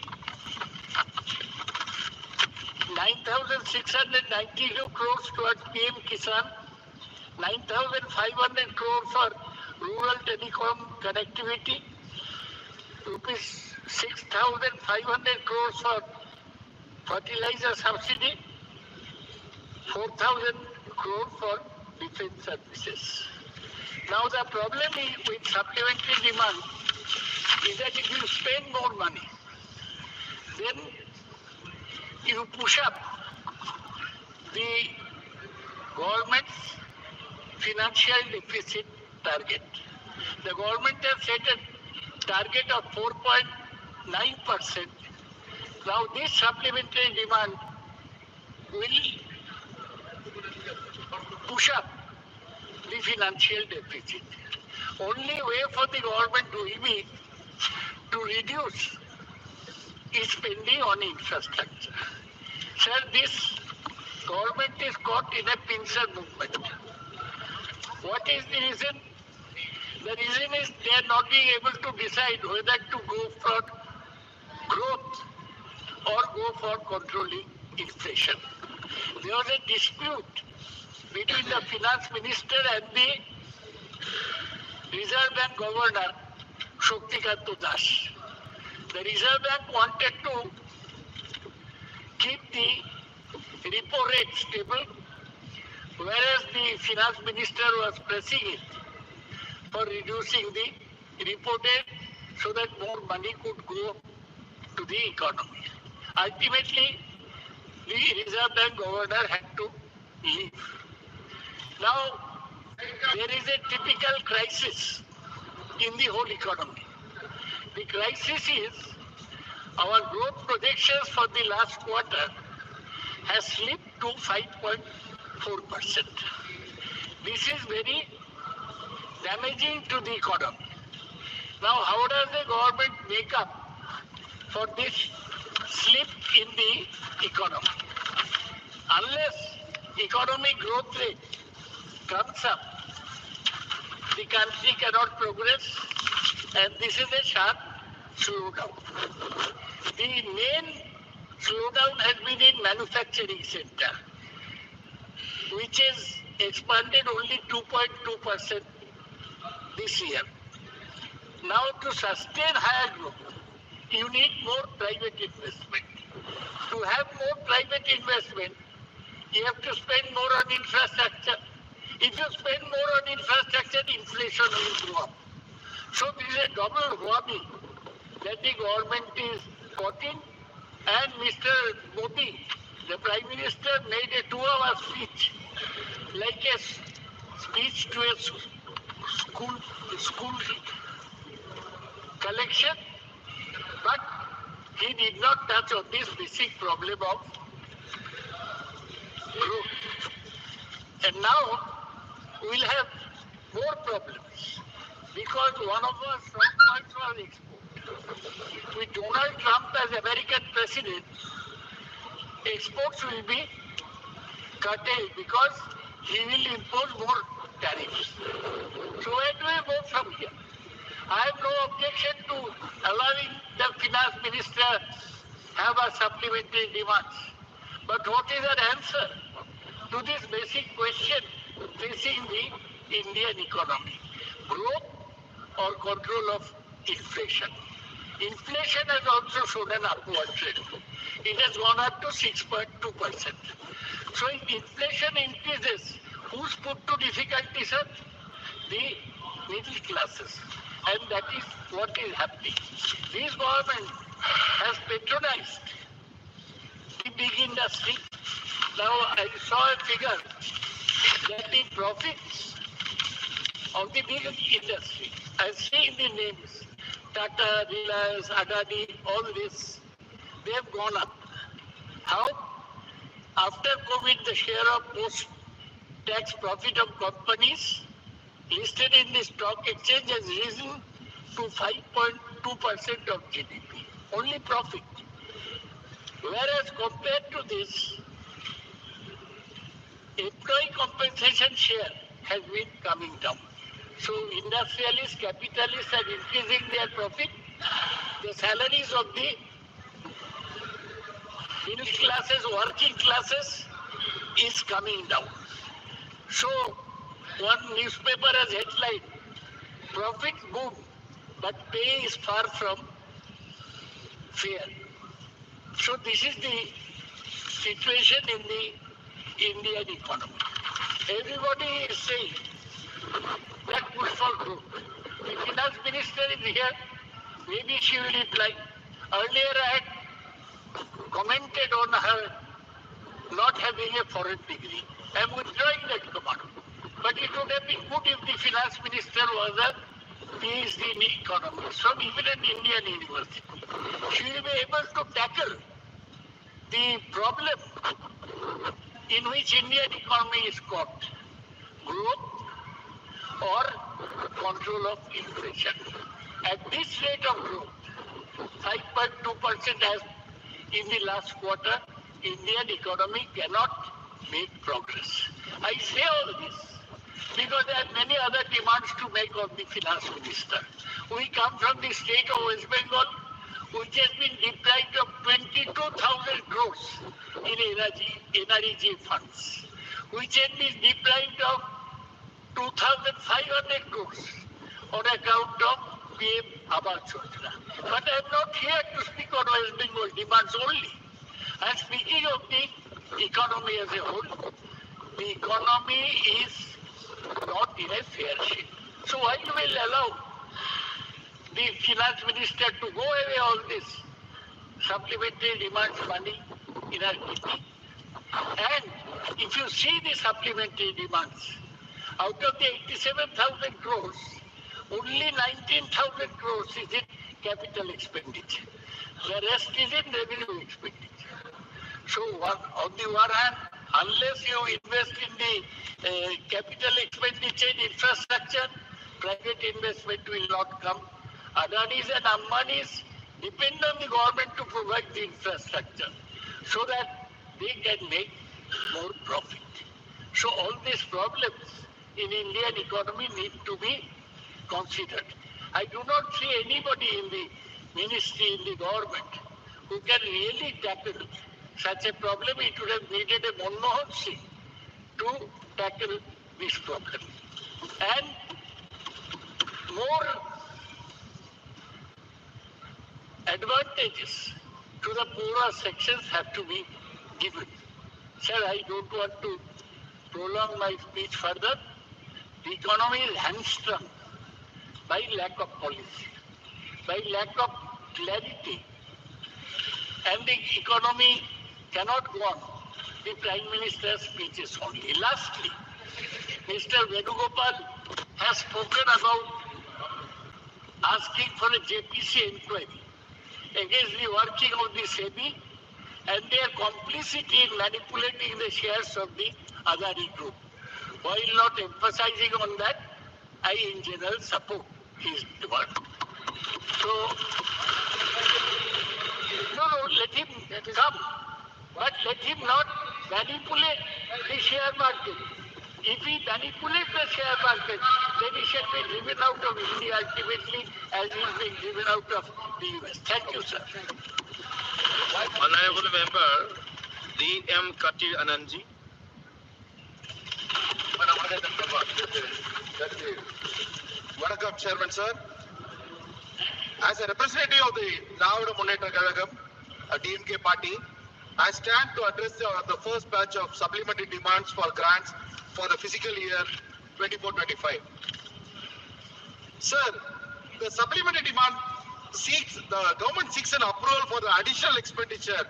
9,692 crores towards PM Kisan, 9,500 crores for rural telecom connectivity, rupees 6,500 crores for fertilizer subsidy, 4,000 crores for defense services. Now the problem is with supplementary demand is that if you spend more money, then you push up the government's financial deficit target. The government has set a target of 4.9%. Now this supplementary demand will push up the financial deficit. Only way for the government to reduce its spending on infrastructure. Sir, this government is caught in a pincer movement. What is the reason? The reason is they are not being able to decide whether to go for growth or go for controlling inflation. There was a dispute between the finance minister and the Reserve Bank Governor, Shaktikant Das. The Reserve Bank wanted to keep the repo rate stable, whereas the finance minister was pressing it for reducing the repo rate so that more money could go to the economy. Ultimately, the Reserve Bank Governor had to leave. Now, there is a typical crisis in the whole economy. The crisis is our growth projections for the last quarter has slipped to 5.4%. This is very damaging to the economy. Now, how does the government make up for this slip in the economy? Unless economic growth rate comes up, the country cannot progress, and this is a sharp slowdown. The main slowdown has been in manufacturing sector, which is expanded only 2.2% this year. Now, to sustain higher growth, you need more private investment. To have more private investment, you have to spend more on infrastructure. If you spend more on infrastructure, inflation will go up. So this is a double whammy that the government is caught in. And Mr. Modi, the Prime Minister, made a 2-hour speech, like a speech to a school collection, but he did not touch on this basic problem of growth. And now we'll have more problems because one of our strong points was export. With Donald Trump as American president, exports will be curtailed because he will impose more tariffs. So where do we go from here? I have no objection to allowing the finance minister have a supplementary demands. But what is our answer to this basic question facing the Indian economy? Growth or control of inflation? Inflation has also shown an upward trend. It has gone up to 6.2%. So if inflation increases, who's put to difficulty, sir? The middle classes. And that is what is happening. This government has patronized the big industry. Now I saw a figure that the profits of the big industry, I see in the names, Tata, Reliance, Adani, all this, they have gone up. How? After COVID, the share of post-tax profit of companies listed in the stock exchange has risen to 5.2% of GDP. Only profit. Whereas compared to this, employee compensation share has been coming down. So industrialists, capitalists are increasing their profit. The salaries of the middle classes, working classes is coming down. So one newspaper has headline, profit boom, but pay is far from fair. So this is the situation in the Indian economy. Everybody is saying that push for growth. The finance minister is here, maybe she will reply. Earlier I had commented on her not having a foreign degree. I am withdrawing that comment. But it would have been good if the finance minister was a PhD in economics from even an Indian university. She will be able to tackle the problem in which Indian economy is caught. Growth or control of inflation. At this rate of growth, 5.2% as in the last quarter, Indian economy cannot make progress. I say all this because there are many other demands to make of the finance minister. We come from the state of West Bengal, which has been deprived of 22,000 crores in NREG funds, which has been deprived of 2,500 crores on account of PM Awas Yojana. But I am not here to speak on West Bengal demands only. I am speaking of the economy as a whole. The economy is not in a fair shape. So why will we allow the finance minister to go away all this supplementary demands money in our kitty? And if you see the supplementary demands, out of the 87,000 crores, Only 19,000 crores is in capital expenditure. The rest is in revenue expenditure. So on the one hand, unless you invest in the capital expenditure in infrastructure, private investment will not come. Adanis and Ambanis depend on the government to provide the infrastructure so that they can make more profit. So all these problems in Indian economy need to be considered. I do not see anybody in the ministry, in the government, who can really tackle such a problem. It would have needed a Manmohan Singh to tackle this problem. And more advantages to the poorer sections have to be given. Sir, I don't want to prolong my speech further. The economy is hamstrung by lack of policy, by lack of clarity, and the economy cannot go on. The Prime Minister's speeches only. Lastly, Mr. Venugopal has spoken about asking for a JPC inquiry against the working of the SEBI and their complicity in manipulating the shares of the Adani Group. While not emphasizing on that, I in general support his demand. So, no, let him come, but let him not manipulate the share market. If he manipulates the share market, then he shall be driven out of India ultimately, as he is being driven out of the US. Thank you, sir. Honorable Member D.M. Katir Anandji. Welcome, Chairman, sir. As a representative of the Navada Munnetra Kazhagam, a DMK party, I stand to address the first batch of supplementary demands for grants for the fiscal year 24-25. Sir, the supplementary demand the government seeks an approval for the additional expenditure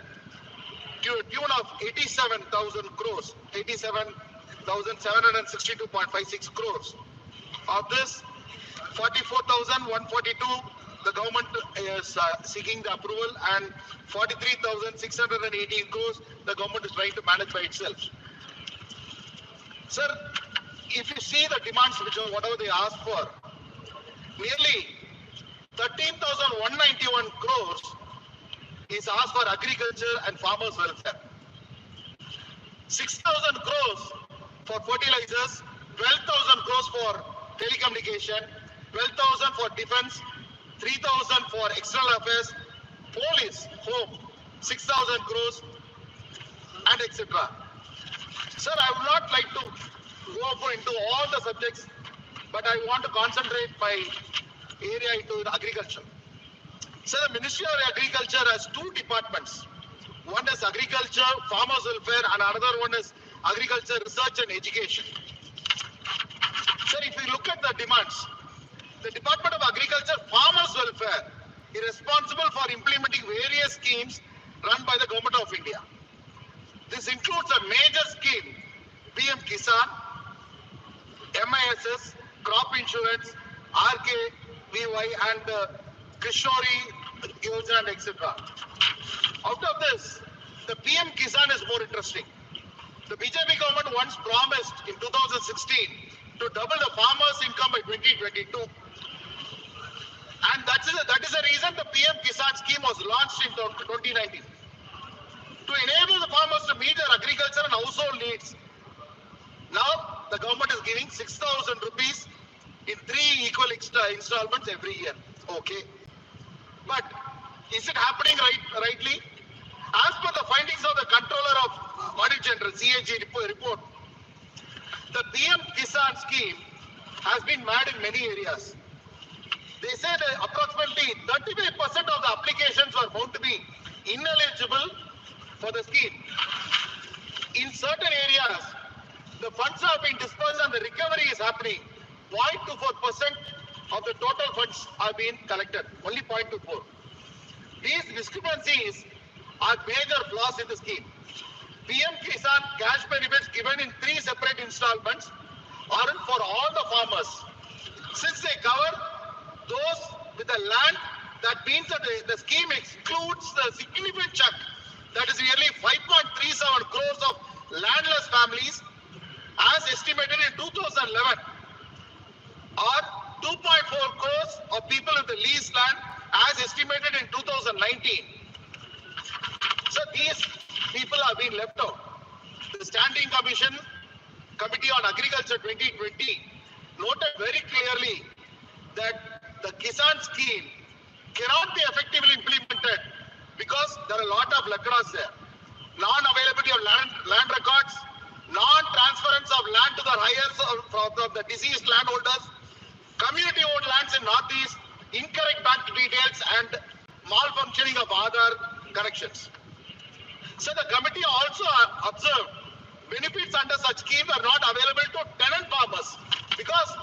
to a tune of 87,000 crores, 87,762.56 crores. Of this, 44,142 the government is seeking the approval, and 43,618 crores the government is trying to manage by itself. Sir, if you see the demands, whatever they ask for, nearly 13,191 crores is asked for agriculture and farmers' welfare. 6,000 crores for fertilizers, 12,000 crores for telecommunication, 12,000 for defense, 3,000 for external affairs, police, home, 6,000 crores, and etc. Sir, I would not like to go into all the subjects, but I want to concentrate my area into agriculture. Sir, the Ministry of Agriculture has two departments. One is agriculture, farmers' welfare, and another one is agriculture, research and education. Sir, if we look at the demands, the Department of Agriculture, Farmers' Welfare is responsible for implementing various schemes run by the Government of India. This includes a major scheme, PM Kisan, MISS, crop insurance, RKVY, and Kishori Yojana, etc. Out of this, the PM Kisan is more interesting. The BJP government once promised in 2016 to double the farmers' income by 2022. And that is the reason the PM Kisan scheme was launched in 2019. To enable the farmers to meet their agriculture and household needs. Now, the government is giving 6,000 rupees in 3 equal installments every year. Okay. But is it happening rightly? As per the findings of the Controller of Audit General, CAG report, the PM Kisan scheme has been mad in many areas. They say that approximately 35% of the applications were found to be ineligible for the scheme. In certain areas, the funds are being dispersed and the recovery is happening. 0.24% of the total funds are being collected, only 0.24. These discrepancies are major flaws in the scheme. PM Kisan cash benefits given in 3 separate installments are for all the farmers. Since they cover those with the land, that means that the scheme excludes the significant chunk, that is nearly 5.37 crores of landless families as estimated in 2011, or 2.4 crores of people with the leased land as estimated in 2019. So these people are being left out. The Standing Committee on Agriculture 2020 noted very clearly that the Kisan scheme cannot be effectively implemented because there are a lot of lacunas there. Non-availability of land records, non-transference of land to the heirs from the deceased landholders, community-owned lands in Northeast, incorrect bank details, and malfunctioning of Aadhaar connections. So the committee also observed benefits under such schemes are not available to tenant farmers because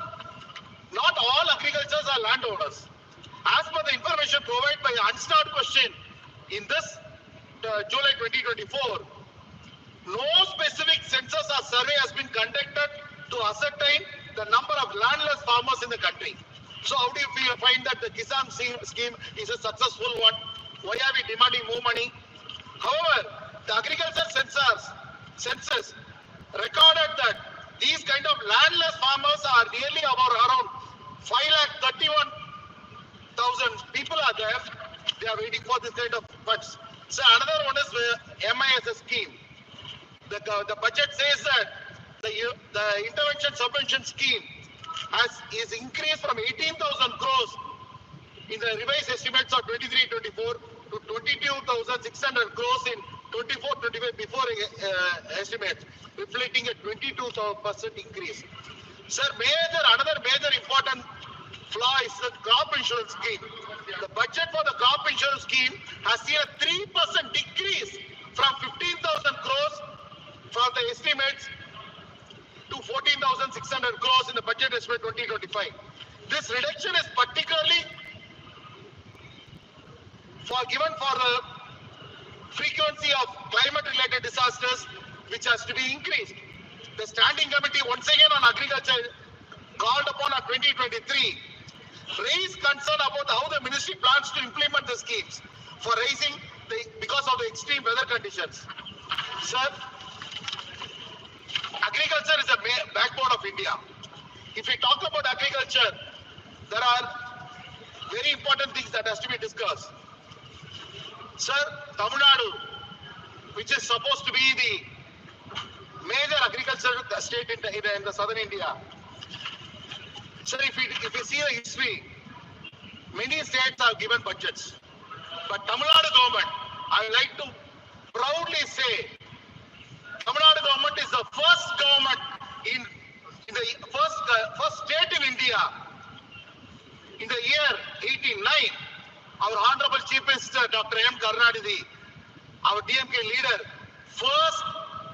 not all agricultures are landowners. As per the information provided by Unstarred question in this July 2024, no specific census or survey has been conducted to ascertain the number of landless farmers in the country. So how do you find that the Kisan scheme is a successful one? Why are we demanding more money? However, the agriculture census recorded that these kind of landless farmers are nearly around 5,31,000 people are there. They are waiting for this kind of funds. So another one is MIS scheme. The budget says that the intervention subvention scheme is increased from 18,000 crores in the revised estimates of 23-24 to 22,600 crores in 24-25 before estimate, reflecting a 22% increase. Sir, another major important flaw is the crop insurance scheme. The budget for the crop insurance scheme has seen a 3% decrease from 15,000 crores from the estimates to 14,600 crores in the budget estimate 2025. This reduction is particularly given for the frequency of climate-related disasters, which has to be increased. The Standing Committee, once again on Agriculture, called upon on 2023, raised concern about how the ministry plans to implement the schemes for raising because of the extreme weather conditions. Sir, agriculture is the backbone of India. If we talk about agriculture, there are very important things that has to be discussed. Sir, Tamil Nadu, which is supposed to be the major agricultural state in the southern India. Sir, if you see the history, many states have given budgets. But Tamil Nadu government, I would like to proudly say, Tamil Nadu government is the first government in the first state in India in the year 1889. Our Honorable Chief Minister Dr. M. Karunanidhi, our DMK leader, first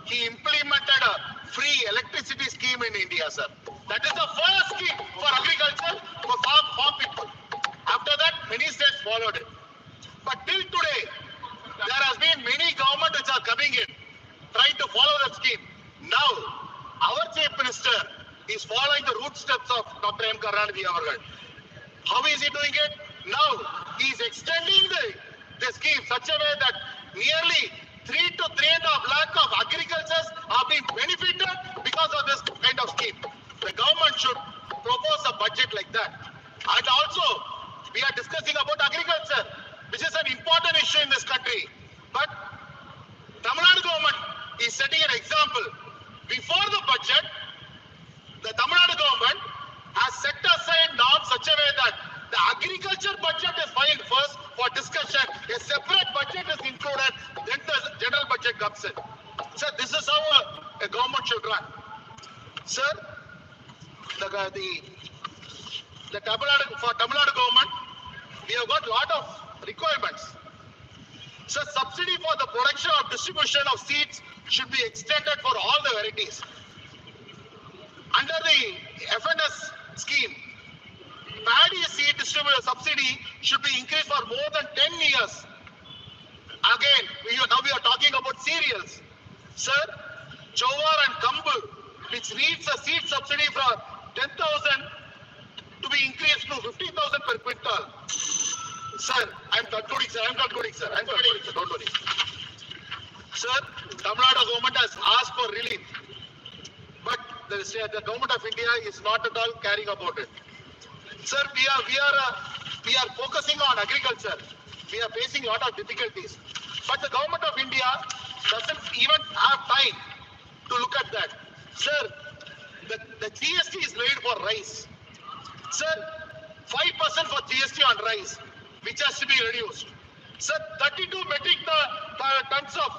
he implemented a free electricity scheme in India, sir. That is the first scheme for agriculture for farm people. After that, many states followed it. But till today, there has been many governments which are coming in, trying to follow that scheme. Now, our Chief Minister is following the root steps of Dr. M. Karunanidhi. How is he doing it? Now, he is extending the scheme such a way that nearly 3 to 3.5 lakh of agricultures are being benefited because of this kind of scheme. The government should propose a budget like that. And also, we are discussing about agriculture, which is an important issue in this country. But Tamil Nadu government is setting an example. Before the budget, the Tamil Nadu government has set aside norms such a way that the agriculture budget is filed first for discussion. A separate budget is included, then the general budget comes in. Sir, this is how a government should run. Sir, for Tamil Nadu government, we have got a lot of requirements. So subsidy for the production or distribution of seeds should be extended for all the varieties. Under the FNS scheme, paddy seed distributor subsidy should be increased for more than 10 years. Again, now we are talking about cereals. Sir, Jowar and Kambu, which needs a seed subsidy for 10,000 to be be increased to 50,000 per quintal. Sir, I'm concluding, sir. Don't worry. Sir, Tamil Nadu government has asked for relief, but the government of India is not at all caring about it. Sir, we are focusing on agriculture. We are facing a lot of difficulties, but the government of India doesn't even have time to look at that. Sir, the GST is laid for rice. Sir, 5% for GST on rice, which has to be reduced. Sir, 32 metric tons of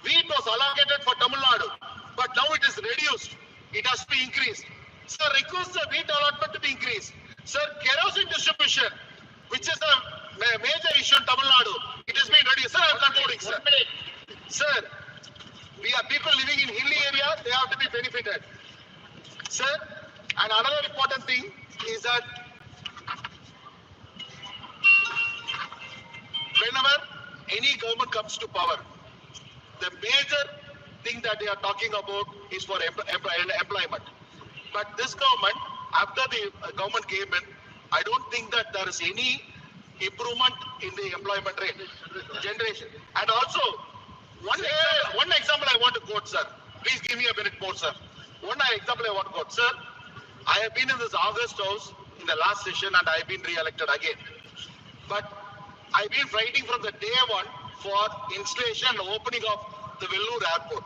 wheat was allocated for Tamil Nadu, but now it is reduced. It has to be increased. Sir, request the wheat allotment to be increased. Sir, kerosene distribution, which is a major issue in Tamil Nadu, it has been reduced. Sir, I am concluding, sir. Sir, we are people living in hilly area, they have to be benefited. Sir, and another important thing is that whenever any government comes to power, the major thing that they are talking about is for employment. But this government, after the government came in, I don't think that there is any improvement in the employment rate generation. And also, one example I want to quote, sir. Please give me a minute more, sir. One example I want to quote, sir. I have been in this August House in the last session and I have been re-elected again. But I have been fighting from the day one for installation and opening of the Vellore airport.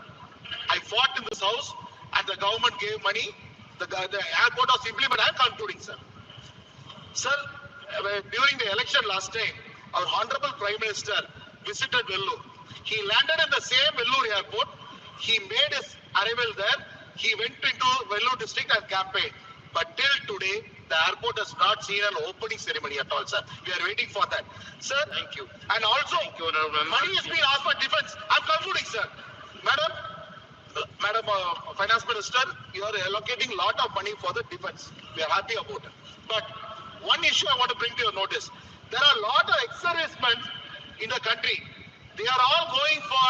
I fought in this house and the government gave money. The airport was implemented. I am concluding, sir. Sir, during the election last time, our Honorable Prime Minister visited Vellore. He landed in the same Vellore airport. He made his arrival there. He went into Vellore district and campaigned. But till today, the airport has not seen an opening ceremony at all, sir. We are waiting for that. Sir, thank you. And also, money has been asked for defense. I'm concluding, sir. Madam Finance Minister, you are allocating a lot of money for the defense. We are happy about it. But one issue I want to bring to your notice. There are a lot of ex-servicemen in the country. They are all going for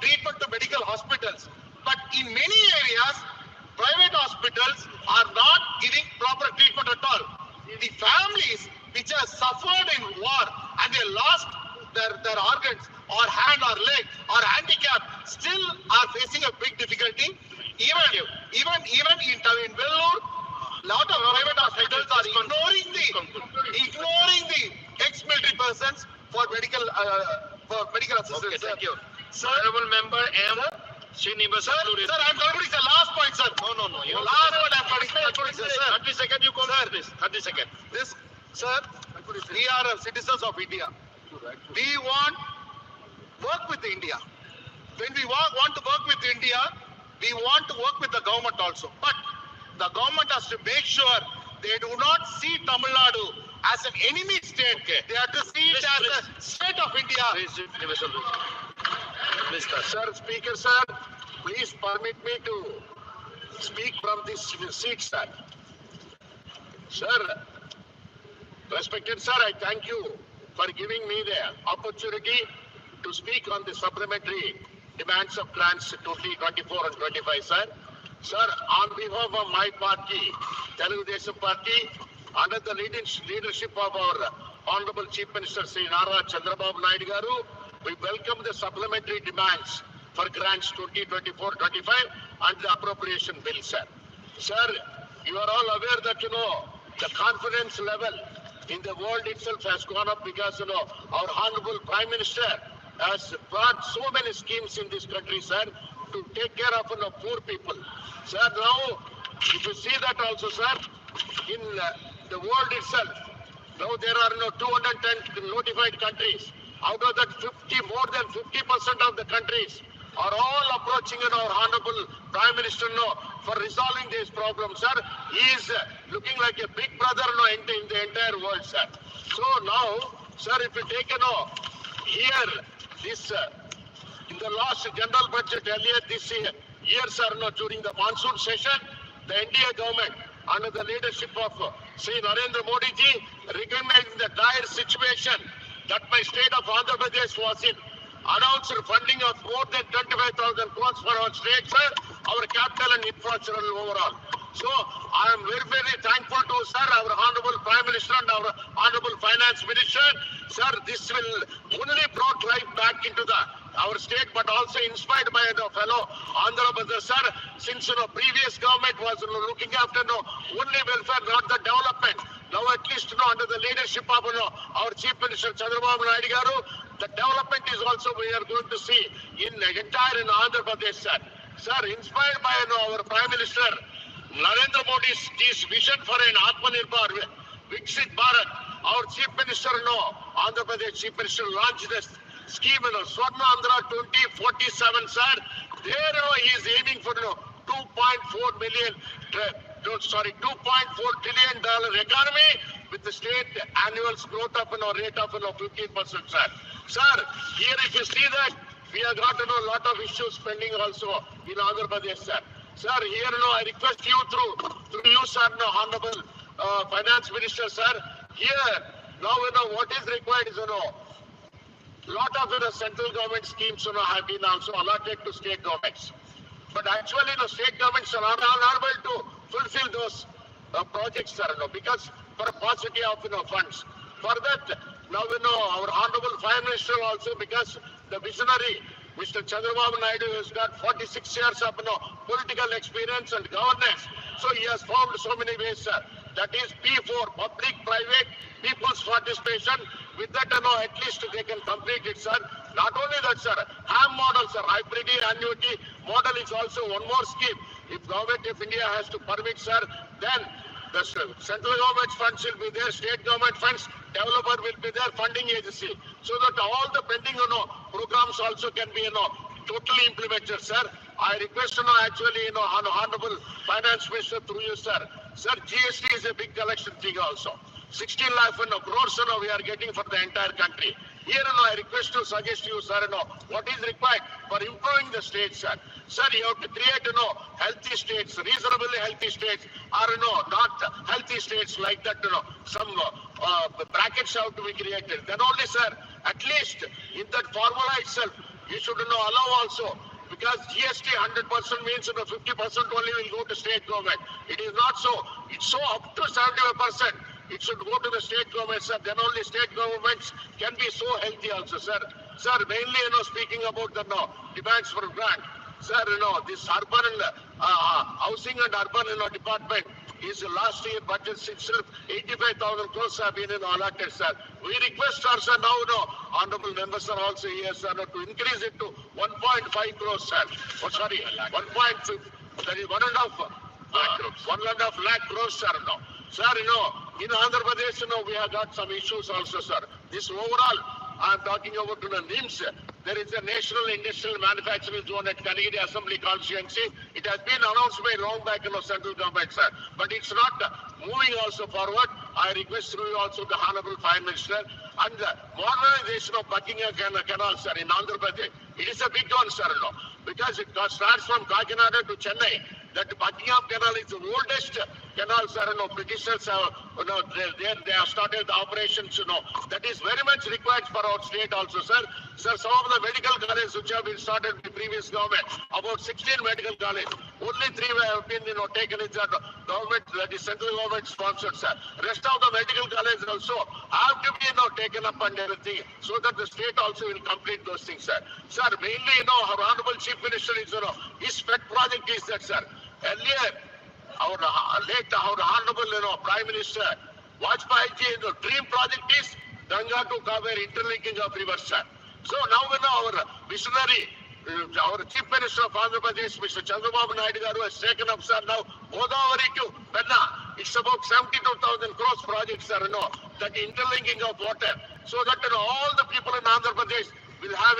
treatment to medical hospitals. But in many areas, private hospitals are not giving proper treatment at all. The families which have suffered in war and they lost their organs or hand or leg or handicap still are facing a big difficulty. Even in Vellore, lot of private hospitals are ignoring the ex-military persons for medical assistance. Okay, thank you. Sir, Honorable Member M. Srinivas. Sir, I'm concluding, sir. Last point, sir. No. Last point, I'm concluding, sir. 30 seconds, you come, please. 30 seconds. This, sir, we are citizens of India. We want work with India. When we want to work with India, we want to work with the government also. But the government has to make sure they do not see Tamil Nadu as an enemy state. Okay. They have to see it as a state of India. Please, sir, Speaker, sir, please permit me to speak from this seat, sir. Sir, respected sir, I thank you for giving me the opportunity to speak on the supplementary demands of grants 2024 and 25, sir. Sir, on behalf of my party, Telugu Desam Party, under the leadership of our Honorable Chief Minister Sri Nara Chandrababu Naidu Garu, we welcome the supplementary demands for grants 2024-25 and the appropriation bill, sir. Sir, you are all aware that, the confidence level in the world itself has gone up because, our Honorable Prime Minister has brought so many schemes in this country, sir, to take care of poor people. Sir, now, if you see that also, sir, in the world itself, now there are 210 notified countries. Out of that, more than 50% of the countries are all approaching our Honorable Prime Minister for resolving these problems, sir. He is looking like a big brother in the entire world, sir. So now, sir, if you take here, this in the last general budget earlier this year, sir, during the monsoon session, the NDA government, under the leadership of Sri Narendra Modi ji, recognizing the dire situation that my state of Andhra Pradesh was in, announced funding of more than 25,000 crores for our state, sir, our capital and infrastructure overall. So I am very, very thankful to sir, our Honorable Prime Minister and our Honorable Finance Minister. Sir, this will only brought life back into our state, but also inspired by the fellow Andhra Pradesh, sir. Since previous government was looking after only welfare, not the development. Now at least under the leadership of our Chief Minister Chandrababu Naidu garu, the development is also we are going to see in entire Andhra Pradesh, sir. Sir, inspired by our Prime Minister Narendra Modi's vision for an Atmanirbhar Viksit Bharat, our Chief Minister Andhra Pradesh Chief Minister launched this scheme Swarna Andhra 2047, sir. There he is aiming for 2.4 million, $2.4 trillion economy with the state annual growth of rate of 15%, sir. Sir, here if you see that we have got a lot of issues pending also in Andhra Pradesh, sir. Sir, here I request you through you, sir, Honorable Finance Minister, sir. Here now what is required is lot of central government schemes have been also allotted to state governments. But actually the state governments are not able to fulfill those projects, sir, because for a paucity of funds. For that, now our Honorable Prime Minister also, because the visionary Mr. Chandrababu Naidu has got 46 years of political experience and governance. So he has found so many ways, sir. That is P4, public-private, people's participation. With that, at least they can complete it, sir. Not only that, sir, HAM model, sir, hybrid annuity model is also one more scheme. If Government of India has to permit, sir, then the central government funds will be there, state government funds, developer will be there, funding agency. So that all the pending, programs also can be, totally implemented, sir. I request, actually, Honorable Finance Minister through you, sir. Sir, GST is a big collection thing also. 16 lakh crores we are getting for the entire country. Here I request to suggest you, sir, what is required for improving the states, sir. Sir, you have to create healthy states, reasonably healthy states, or not healthy states like that, some brackets have to be created. Then only, sir, at least in that formula itself, you should allow also. Because GST 100% means 50% only will go to state government. It is not so. It's so up to 75%. It should go to the state government, sir. Then only state governments can be so healthy also, sir. Sir, mainly, speaking about the demands for grant. Sir, this urban housing and urban department is last year budget itself 85,000 crores have been allotted, sir. We request, sir, now honorable members are also here, sir, to increase it to 1.5 crores, sir. Oh, sorry, 1.5. That is 1.5 lakh crores, sir. Now, sir, in Andhra Pradesh, we have got some issues also, sir. This overall, I am talking about the NIMS. There is a National Industrial Manufacturing Zone at Kanigiri Assembly Constituency. It has been announced by long back central government, sir. But it's not moving also forward. I request through you also the Honorable Prime Minister and the modernization of Buckingham Canal, sir, in Andhra Pradesh. It is a big one, sir, because it starts from Kakinada to Chennai. That Buckingham Canal is the oldest canal, sir. Britishers have, they have started the operations, That is very much required for our state also, sir. Sir, some of the medical colleges which have been started by previous government, about 16 medical colleges, only 3 have been, taken in the government, that is central government sponsored, sir. Rest of the medical colleges also have to be, taken up and everything, so that the state also will complete those things, sir. Sir, mainly, our Honorable Chief Minister is, his pet project is that, sir. Earlier, our Honorable, Prime Minister Vajpayee, the dream project is Ganga to Kaveri interlinking of rivers, sir. So now, our visionary, our Chief Minister of Andhra Pradesh, Mr. Chandrababu Naidu garu has taken up, sir, now Godavari to Penna. It's about 72,000 crores project, sir, that interlinking of water, so that all the people in Andhra Pradesh will have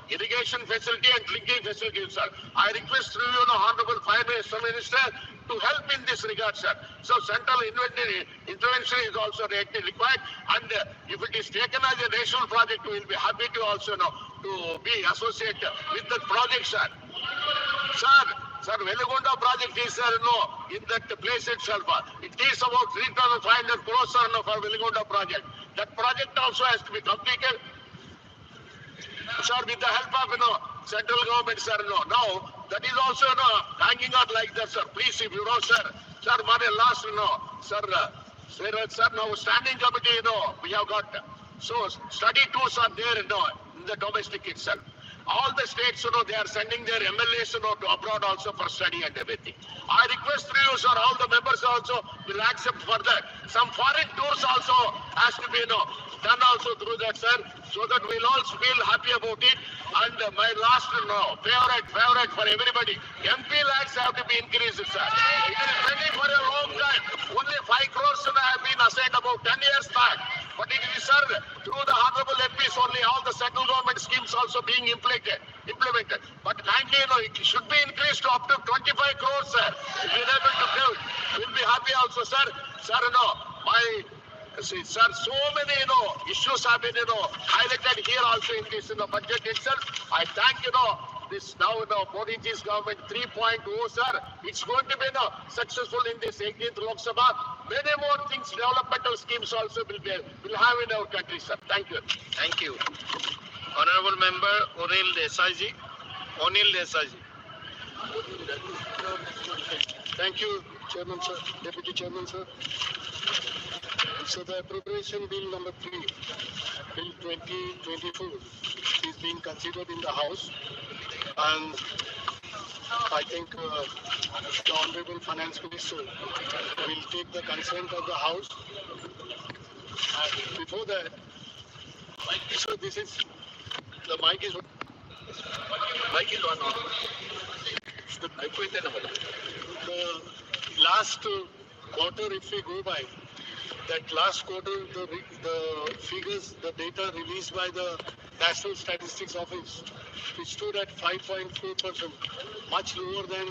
irrigation facility and drinking facility, sir. I request through you, Honorable Finance Minister, to help in this regard, sir. So central intervention is also required, and if it is taken as a national project, we will be happy to also to be associated with the project, sir. Sir, Velagonda project is, sir, in that place itself. It is about 3,500 crores, sir, for Velagonda project. That project also has to be completed, sir, with the help of central government, sir. Now that is also hanging out like that, sir. Please, if you know, sir, Sir, last, sir, now standing committee, we have got, so study tours are there, in the domestic itself. All the states, they are sending their MLAs, to abroad also for study and everything. I request you, sir, all the members also will accept for that. Some foreign tours also has to be, done also through that, sir, so that we'll all feel happy about it. And my last, favorite for everybody, MP lakhs have to be increased, sir. It is pending for a long time. Only 5 crores have been assigned about 10 years back. But it is, sir, through the honorable MPs only, all the central government schemes also being implemented. But kindly, it should be increased to up to 25 crores, sir. If we're able to do it, we'll be happy also, sir. Sir, sir, so many, issues have been, highlighted here also in this, budget itself. I thank, this now, Modi ji's government 3.0, sir. It's going to be, successful in this 18th Lok Sabha. Many more things, developmental schemes also will have in our country, sir. Thank you. Thank you. Honorable Member Onil Desai ji. Thank you, Chairman, sir. Deputy Chairman, sir. So the appropriation bill number 3, bill 2024, is being considered in the House, and I think the Honorable Finance Minister will take the consent of the House. And before that, so this is, the mic is on. The last quarter, if we go by, that last quarter, the figures, the data released by the National Statistics Office, which stood at 5.4%, much lower than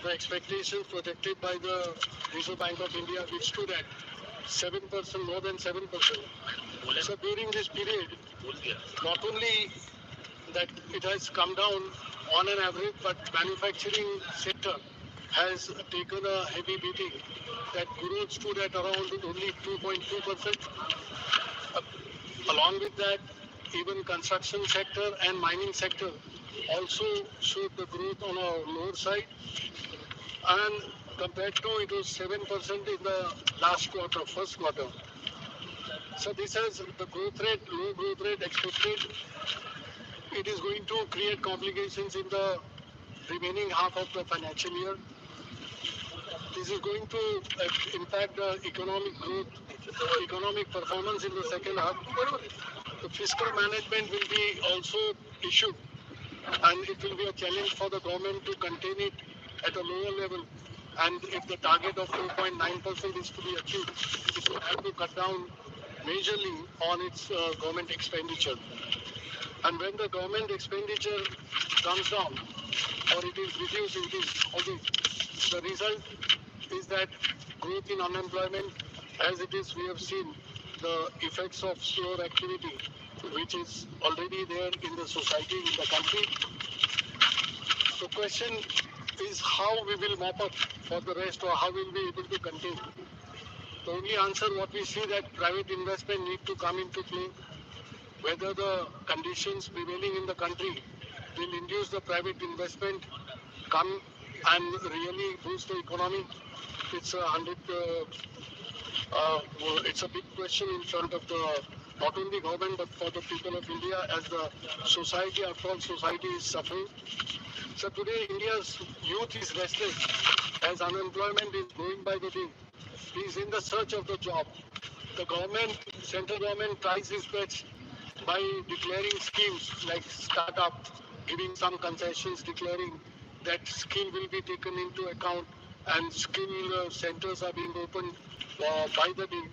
the expectations projected by the Reserve Bank of India, which stood at 7%, more than 7%. So during this period, not only that it has come down on an average, but manufacturing sector has taken a heavy beating. That growth stood at around only 2.2%. Along with that, even construction sector and mining sector also showed the growth on a lower side. And compared to, it was 7% in the last quarter, first quarter. So this has the growth rate, low growth rate expected. It is going to create complications in the remaining half of the financial year. This is going to impact the economic growth, economic performance in the second half. The fiscal management will be also issued, and it will be a challenge for the government to contain it at a lower level. And if the target of 4.9% is to be achieved, it will have to cut down majorly on its government expenditure. And when the government expenditure comes down or it is reduced, the result is that growth in unemployment, as it is, we have seen the effects of slower activity, which is already there in the society, in the country. The question is how we will mop up for the rest, or how we'll be able to contain. The only answer what we see, that private investment need to come into play. Whether the conditions prevailing in the country will induce the private investment come and really boost the economy, it's it's a big question in front of the not only government but for the people of India, as the society, after all, society is suffering. So today India's youth is restless as unemployment is growing by the day. He is in the search of the job. The government, central government, tries its best by declaring schemes like startup, giving some concessions, declaring that skill will be taken into account, and skill centers are being opened by the day.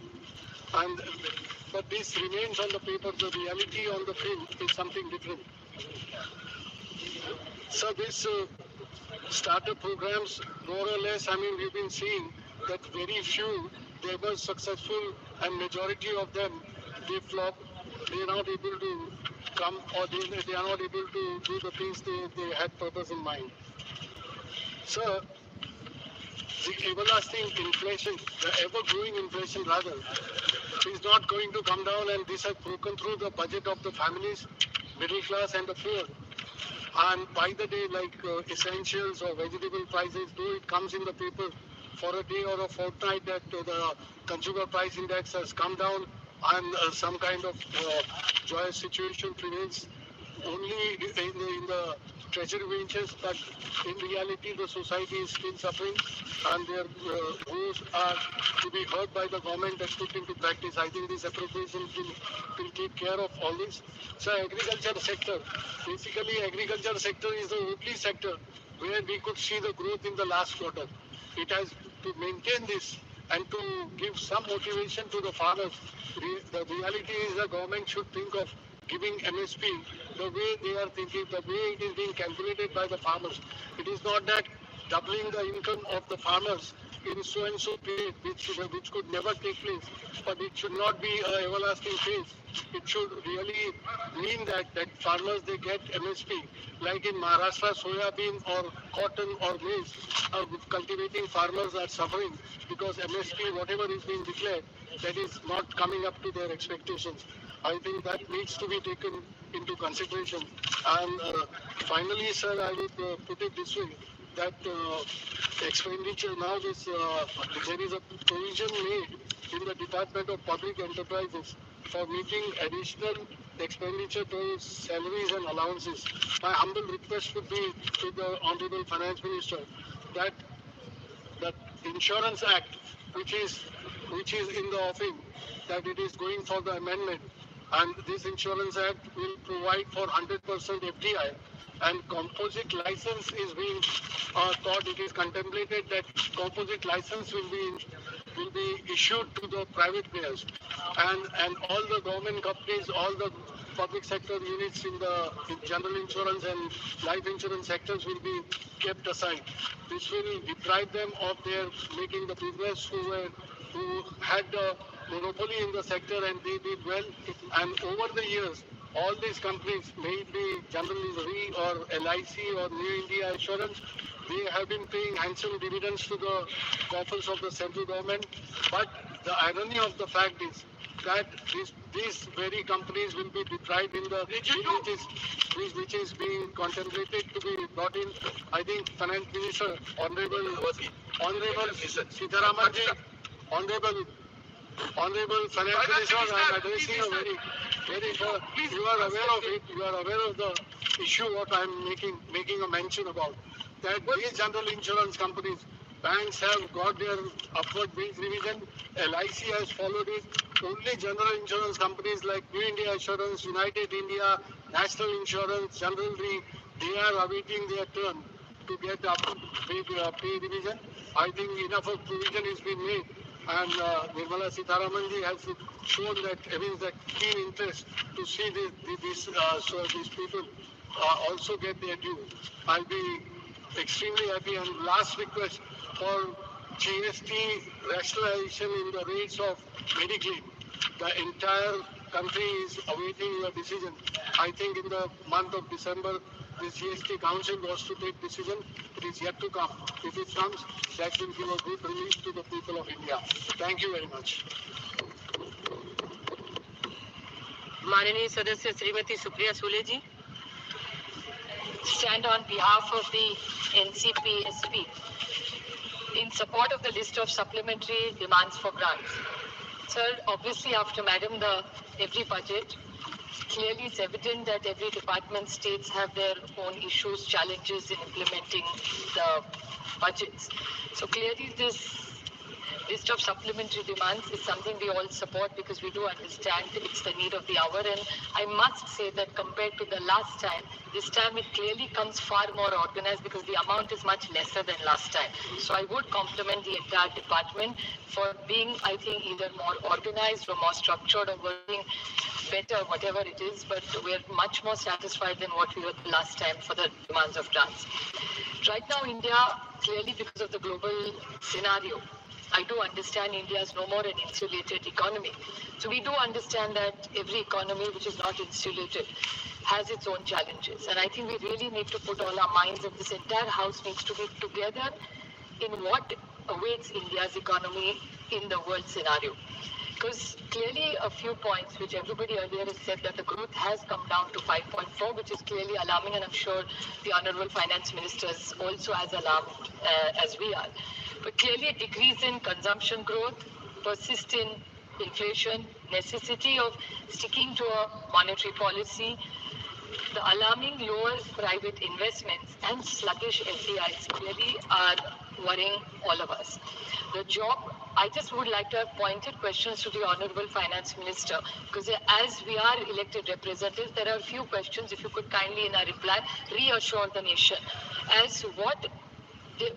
But this remains on the paper. The reality on the field is something different. So this startup programs, more or less, we've been seeing that very few, they were successful, and majority of them, they flop. They are not able to come, or they are not able to do the things they had purpose in mind. So the everlasting inflation, the ever-growing inflation rather, is not going to come down, and this has broken through the budget of the families, middle class and the poor. And by the day, like essentials or vegetable prices, though it comes in the paper for a day or a fortnight that the consumer price index has come down and some kind of joyous situation prevails only in the treasury benches, but in reality the society is still suffering and their woes are to be heard by the government and put into practice. I think this appropriation will take care of all this. So agriculture sector, basically agriculture sector is the only sector where we could see the growth in the last quarter. It has to maintain this and to give some motivation to the farmers. The reality is the government should think of giving MSP the way they are thinking, the way it is being calculated by the farmers. It is not that doubling the income of the farmers in so and so period, which could never take place, but it should not be an everlasting phase. It should really mean that farmers, they get MSP. Like in Maharashtra, soybean or cotton or maize, cultivating farmers are suffering because MSP, whatever is being declared, that is not coming up to their expectations. I think that needs to be taken into consideration. And finally, sir, I would put it this way, that expenditure now there is a provision made in the Department of Public Enterprises for making additional expenditure to salaries and allowances. My humble request would be to the Honorable Finance Minister that the Insurance Act, which is in the offing, that it is going for the amendment, and this Insurance Act will provide for 100% FDI, and composite license is being thought. It is contemplated that composite license will be issued to the private players, and all the government companies, all the public sector units in the general insurance and life insurance sectors will be kept aside. This will deprive them of their making the business who had the monopoly in the sector, and they did well. And over the years, all these companies, may it be General Re or LIC or New India Assurance, they have been paying handsome dividends to the coffers of the central government. But the irony of the fact is that these very companies will be deprived in the which is being contemplated to be brought in. I think Finance Minister, Honorable Sitharaman ji, Honorable Finance Minister, I am addressing a very you are aware of it. You are aware of the issue what I am making a mention about. That these general insurance companies, banks have got their upward base revision. LIC has followed it. Only general insurance companies like New India Assurance, United India, National Insurance, General Re, they are awaiting their turn to get the pay revision. I think enough of provision is being made. And Nirmala Sitharaman ji has shown that having that keen interest to see these people also get their due. I'll be extremely happy. And last request for GST rationalization in the rates of Mediclaim. The entire country is awaiting your decision. I think in the month of December, the GST Council was to take decision. It is yet to come. If it comes, that will give a good relief to the people of India. Thank you very much. माननीय सदस्य श्रीमती सुप्रिया सूले जी, stand on behalf of the NCPSP in support of the list of supplementary demands for grants. Sir, obviously after Madam every budget, clearly it's evident that every department states have their own issues, challenges in implementing the budgets. So clearly this list of supplementary demands is something we all support because we do understand it's the need of the hour. And I must say that compared to the last time, this time it clearly comes far more organized because the amount is much lesser than last time. So I would compliment the entire department for being, I think, either more organized or more structured or working better, whatever it is, but we're much more satisfied than what we were the last time for the demands of grants. Right now, India, clearly because of the global scenario, I do understand India is no more an insulated economy. So we do understand that every economy which is not insulated has its own challenges. And I think we really need to put all our minds, and this entire house needs to be together in what awaits India's economy in the world scenario. Because clearly a few points which everybody earlier has said that the growth has come down to 5.4, which is clearly alarming, and I'm sure the Honorable Finance Minister is also as alarmed as we are. But clearly a decrease in consumption growth, persistent inflation, necessity of sticking to a monetary policy, the alarming lower private investments and sluggish FDIs clearly are worrying all of us. The job, I just would like to have pointed questions to the Honorable Finance Minister, because as we are elected representatives, there are a few questions. If you could kindly in a reply reassure the nation as to what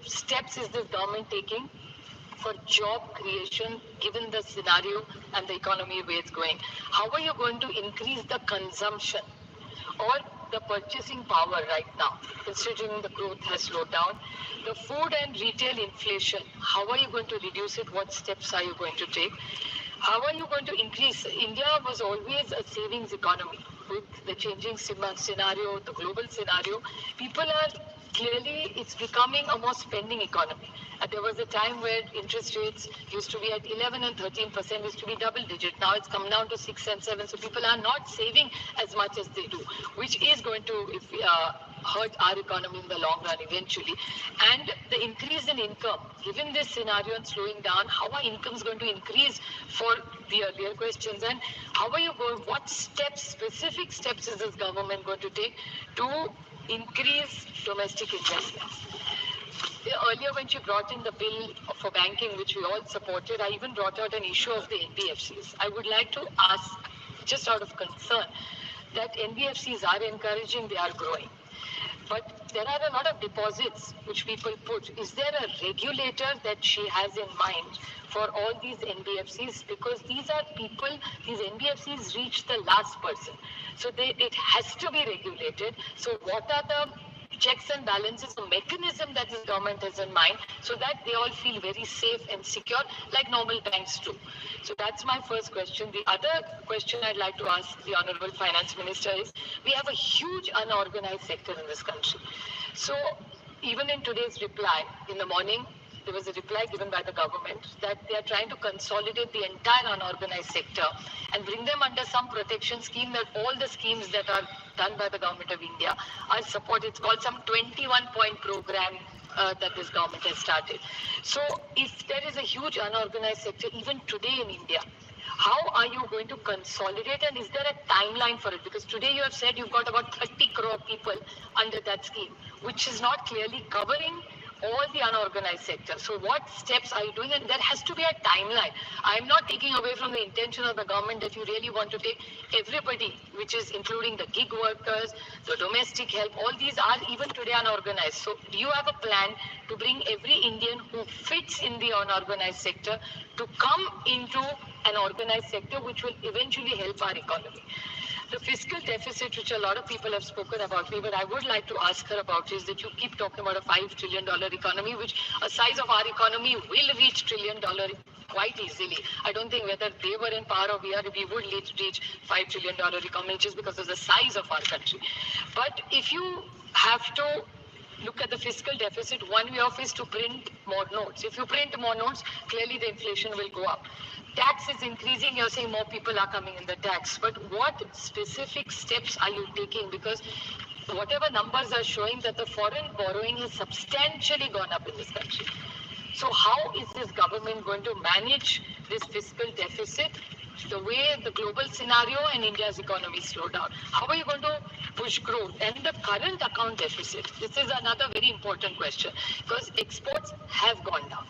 steps is this government taking for job creation given the scenario and the economy where it's going. How are you going to increase the consumption or the purchasing power right now, considering the growth has slowed down? The food and retail inflation, how are you going to reduce it? What steps are you going to take? How are you going to increase? India was always a savings economy. With the changing scenario, the global scenario, people are clearly, it's becoming a more spending economy. And there was a time where interest rates used to be at 11 and 13%, used to be double digit. Now it's come down to 6 and 7. So people are not saving as much as they do, which is going to hurt our economy in the long run eventually. And the increase in income, given this scenario and slowing down, how are incomes going to increase for the earlier questions? And how are you going, what steps, specific steps is this government going to take to increase domestic investments? Earlier when she brought in the bill for banking, which we all supported, I even brought out an issue of the NBFCs. I would like to ask, just out of concern, that NBFCs are encouraging, they are growing. But there are a lot of deposits which people put. Is there a regulator that she has in mind for all these NBFCs? Because these are people, these NBFCs reach the last person. So it has to be regulated. So what are the checks and balances, the mechanism that this government has in mind, so that they all feel very safe and secure like normal banks do? So that's my first question. The other question I'd like to ask the Honorable Finance Minister is, we have a huge unorganized sector in this country. So even in today's reply, in the morning, there was a reply given by the government that they are trying to consolidate the entire unorganized sector and bring them under some protection scheme, that all the schemes that are done by the government of India are supported. It's called some 21-point program that this government has started. So if there is a huge unorganized sector even today in India, how are you going to consolidate, and is there a timeline for it? Because today you have said you've got about 30 crore people under that scheme, which is not clearly covering all the unorganized sector. So what steps are you doing? And there has to be a timeline. I'm not taking away from the intention of the government that you really want to take everybody, which is including the gig workers, the domestic help, all these are even today unorganized. So do you have a plan to bring every Indian who fits in the unorganized sector to come into an organized sector, which will eventually help our economy? The fiscal deficit, which a lot of people have spoken about me, but I would like to ask her about, is that you keep talking about a $5 trillion economy, which a size of our economy will reach $1 trillion quite easily. I don't think whether they were in power or we would reach $5 trillion economy just because of the size of our country. But if you have to look at the fiscal deficit, one way off is to print more notes. If you print more notes, clearly the inflation will go up. Tax is increasing, you're saying more people are coming in the tax. But what specific steps are you taking? Because whatever numbers are showing that the foreign borrowing has substantially gone up in this country. So how is this government going to manage this fiscal deficit the way the global scenario and India's economy slow down? How are you going to push growth? And the current account deficit, this is another very important question, because exports have gone down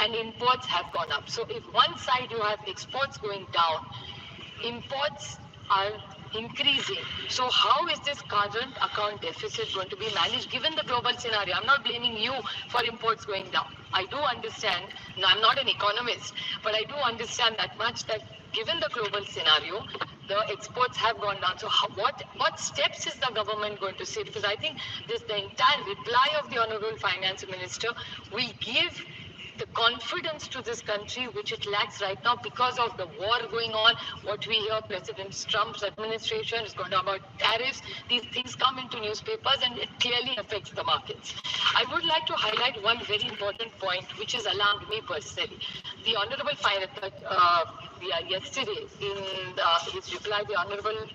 and imports have gone up. So if one side you have exports going down, imports are increasing. So how is this current account deficit going to be managed given the global scenario? I'm not blaming you for imports going down. I do understand, no, I'm not an economist, but I do understand that much, that given the global scenario, the exports have gone down. So what steps is the government going to say? Because I think the entire reply of the Honorable Finance Minister will give the confidence to this country which it lacks right now because of the war going on. What we hear, President Trump's administration is going to about tariffs. These things come into newspapers and it clearly affects the markets. I would like to highlight one very important point which has alarmed me personally. The Honorable yesterday in his reply, the Honorable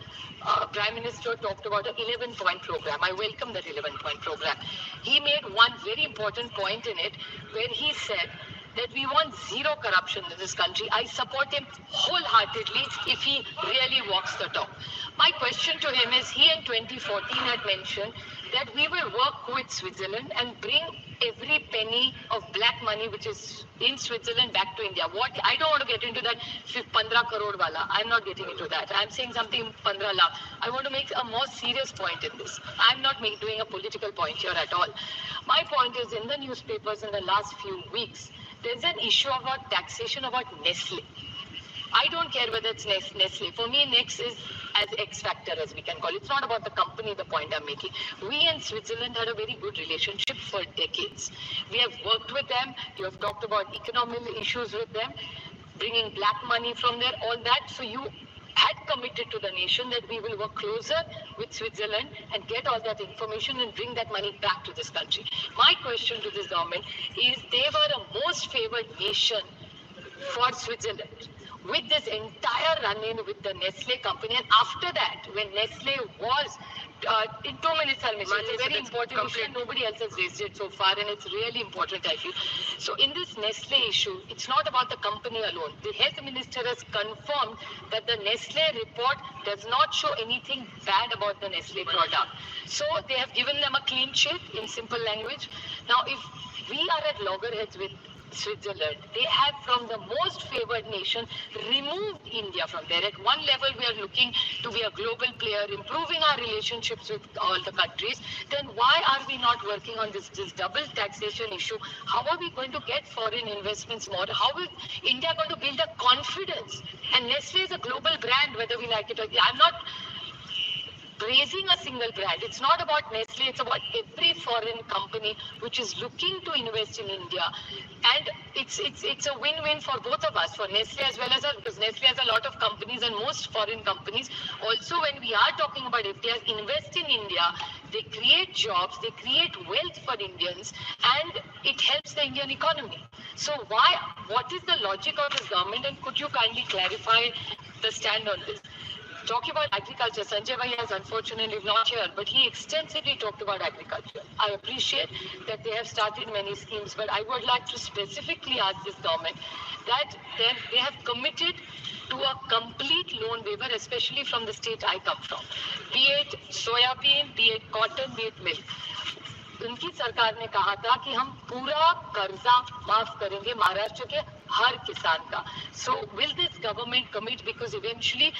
Prime Minister talked about an 11-point program. I welcome that 11-point program. He made one very important point in it where he said that we want zero corruption in this country. I support him wholeheartedly if he really walks the talk. My question to him is, he in 2014 had mentioned that we will work with Switzerland and bring every penny of black money which is in Switzerland back to India. What I don't want to get into that 15 crore wala. I'm not getting into that. I'm saying something 15 lakh. I want to make a more serious point in this. I'm not doing a political point here at all. My point is, in the newspapers in the last few weeks, there's an issue about taxation about Nestle. I don't care whether it's Nestle. For me, Next is as X factor as we can call it. It's not about the company, the point I'm making. We in Switzerland had a very good relationship for decades. We have worked with them. You have talked about economic issues with them, bringing black money from there, all that. So you had committed to the nation that we will work closer with Switzerland and get all that information and bring that money back to this country. My question to this government is, they were a most favored nation for Switzerland with this entire run-in with the Nestle company. And after that, when Nestle was, in 2 minutes, I'll mention, it's a very important issue and nobody else has raised it so far, and it's really important, I feel. So in this Nestle issue, it's not about the company alone. The health minister has confirmed that the Nestle report does not show anything bad about the Nestle product. So they have given them a clean sheet in simple language. Now, if we are at loggerheads with Switzerland, they have, from the most favored nation, removed India from there. At one level, we are looking to be a global player, improving our relationships with all the countries. Then why are we not working on this double taxation issue? How are we going to get foreign investments more? How is India going to build a confidence? And Nestle is a global brand, whether we like it or not. I'm not praising a single brand. It's not about Nestle, it's about every foreign company which is looking to invest in India. And it's a win-win for both of us, for Nestle as well as us, because Nestle has a lot of companies, and most foreign companies also, when we are talking about FDIs, invest in India. They create jobs, they create wealth for Indians, and it helps the Indian economy. So what is the logic of this government, and could you kindly clarify the stand on this? Talking about agriculture, Sanjay Bhai is unfortunately not here, but he extensively talked about agriculture. I appreciate that they have started many schemes, but I would like to specifically ask this government that they have committed to a complete loan waiver, especially from the state I come from, be it soybean, be it cotton, be it milk. उनकी सरकार ने कहा था कि हम पूरा कर्जा माफ करेंगे महाराष्ट्र के हर किसान का. So will this government commit, because eventually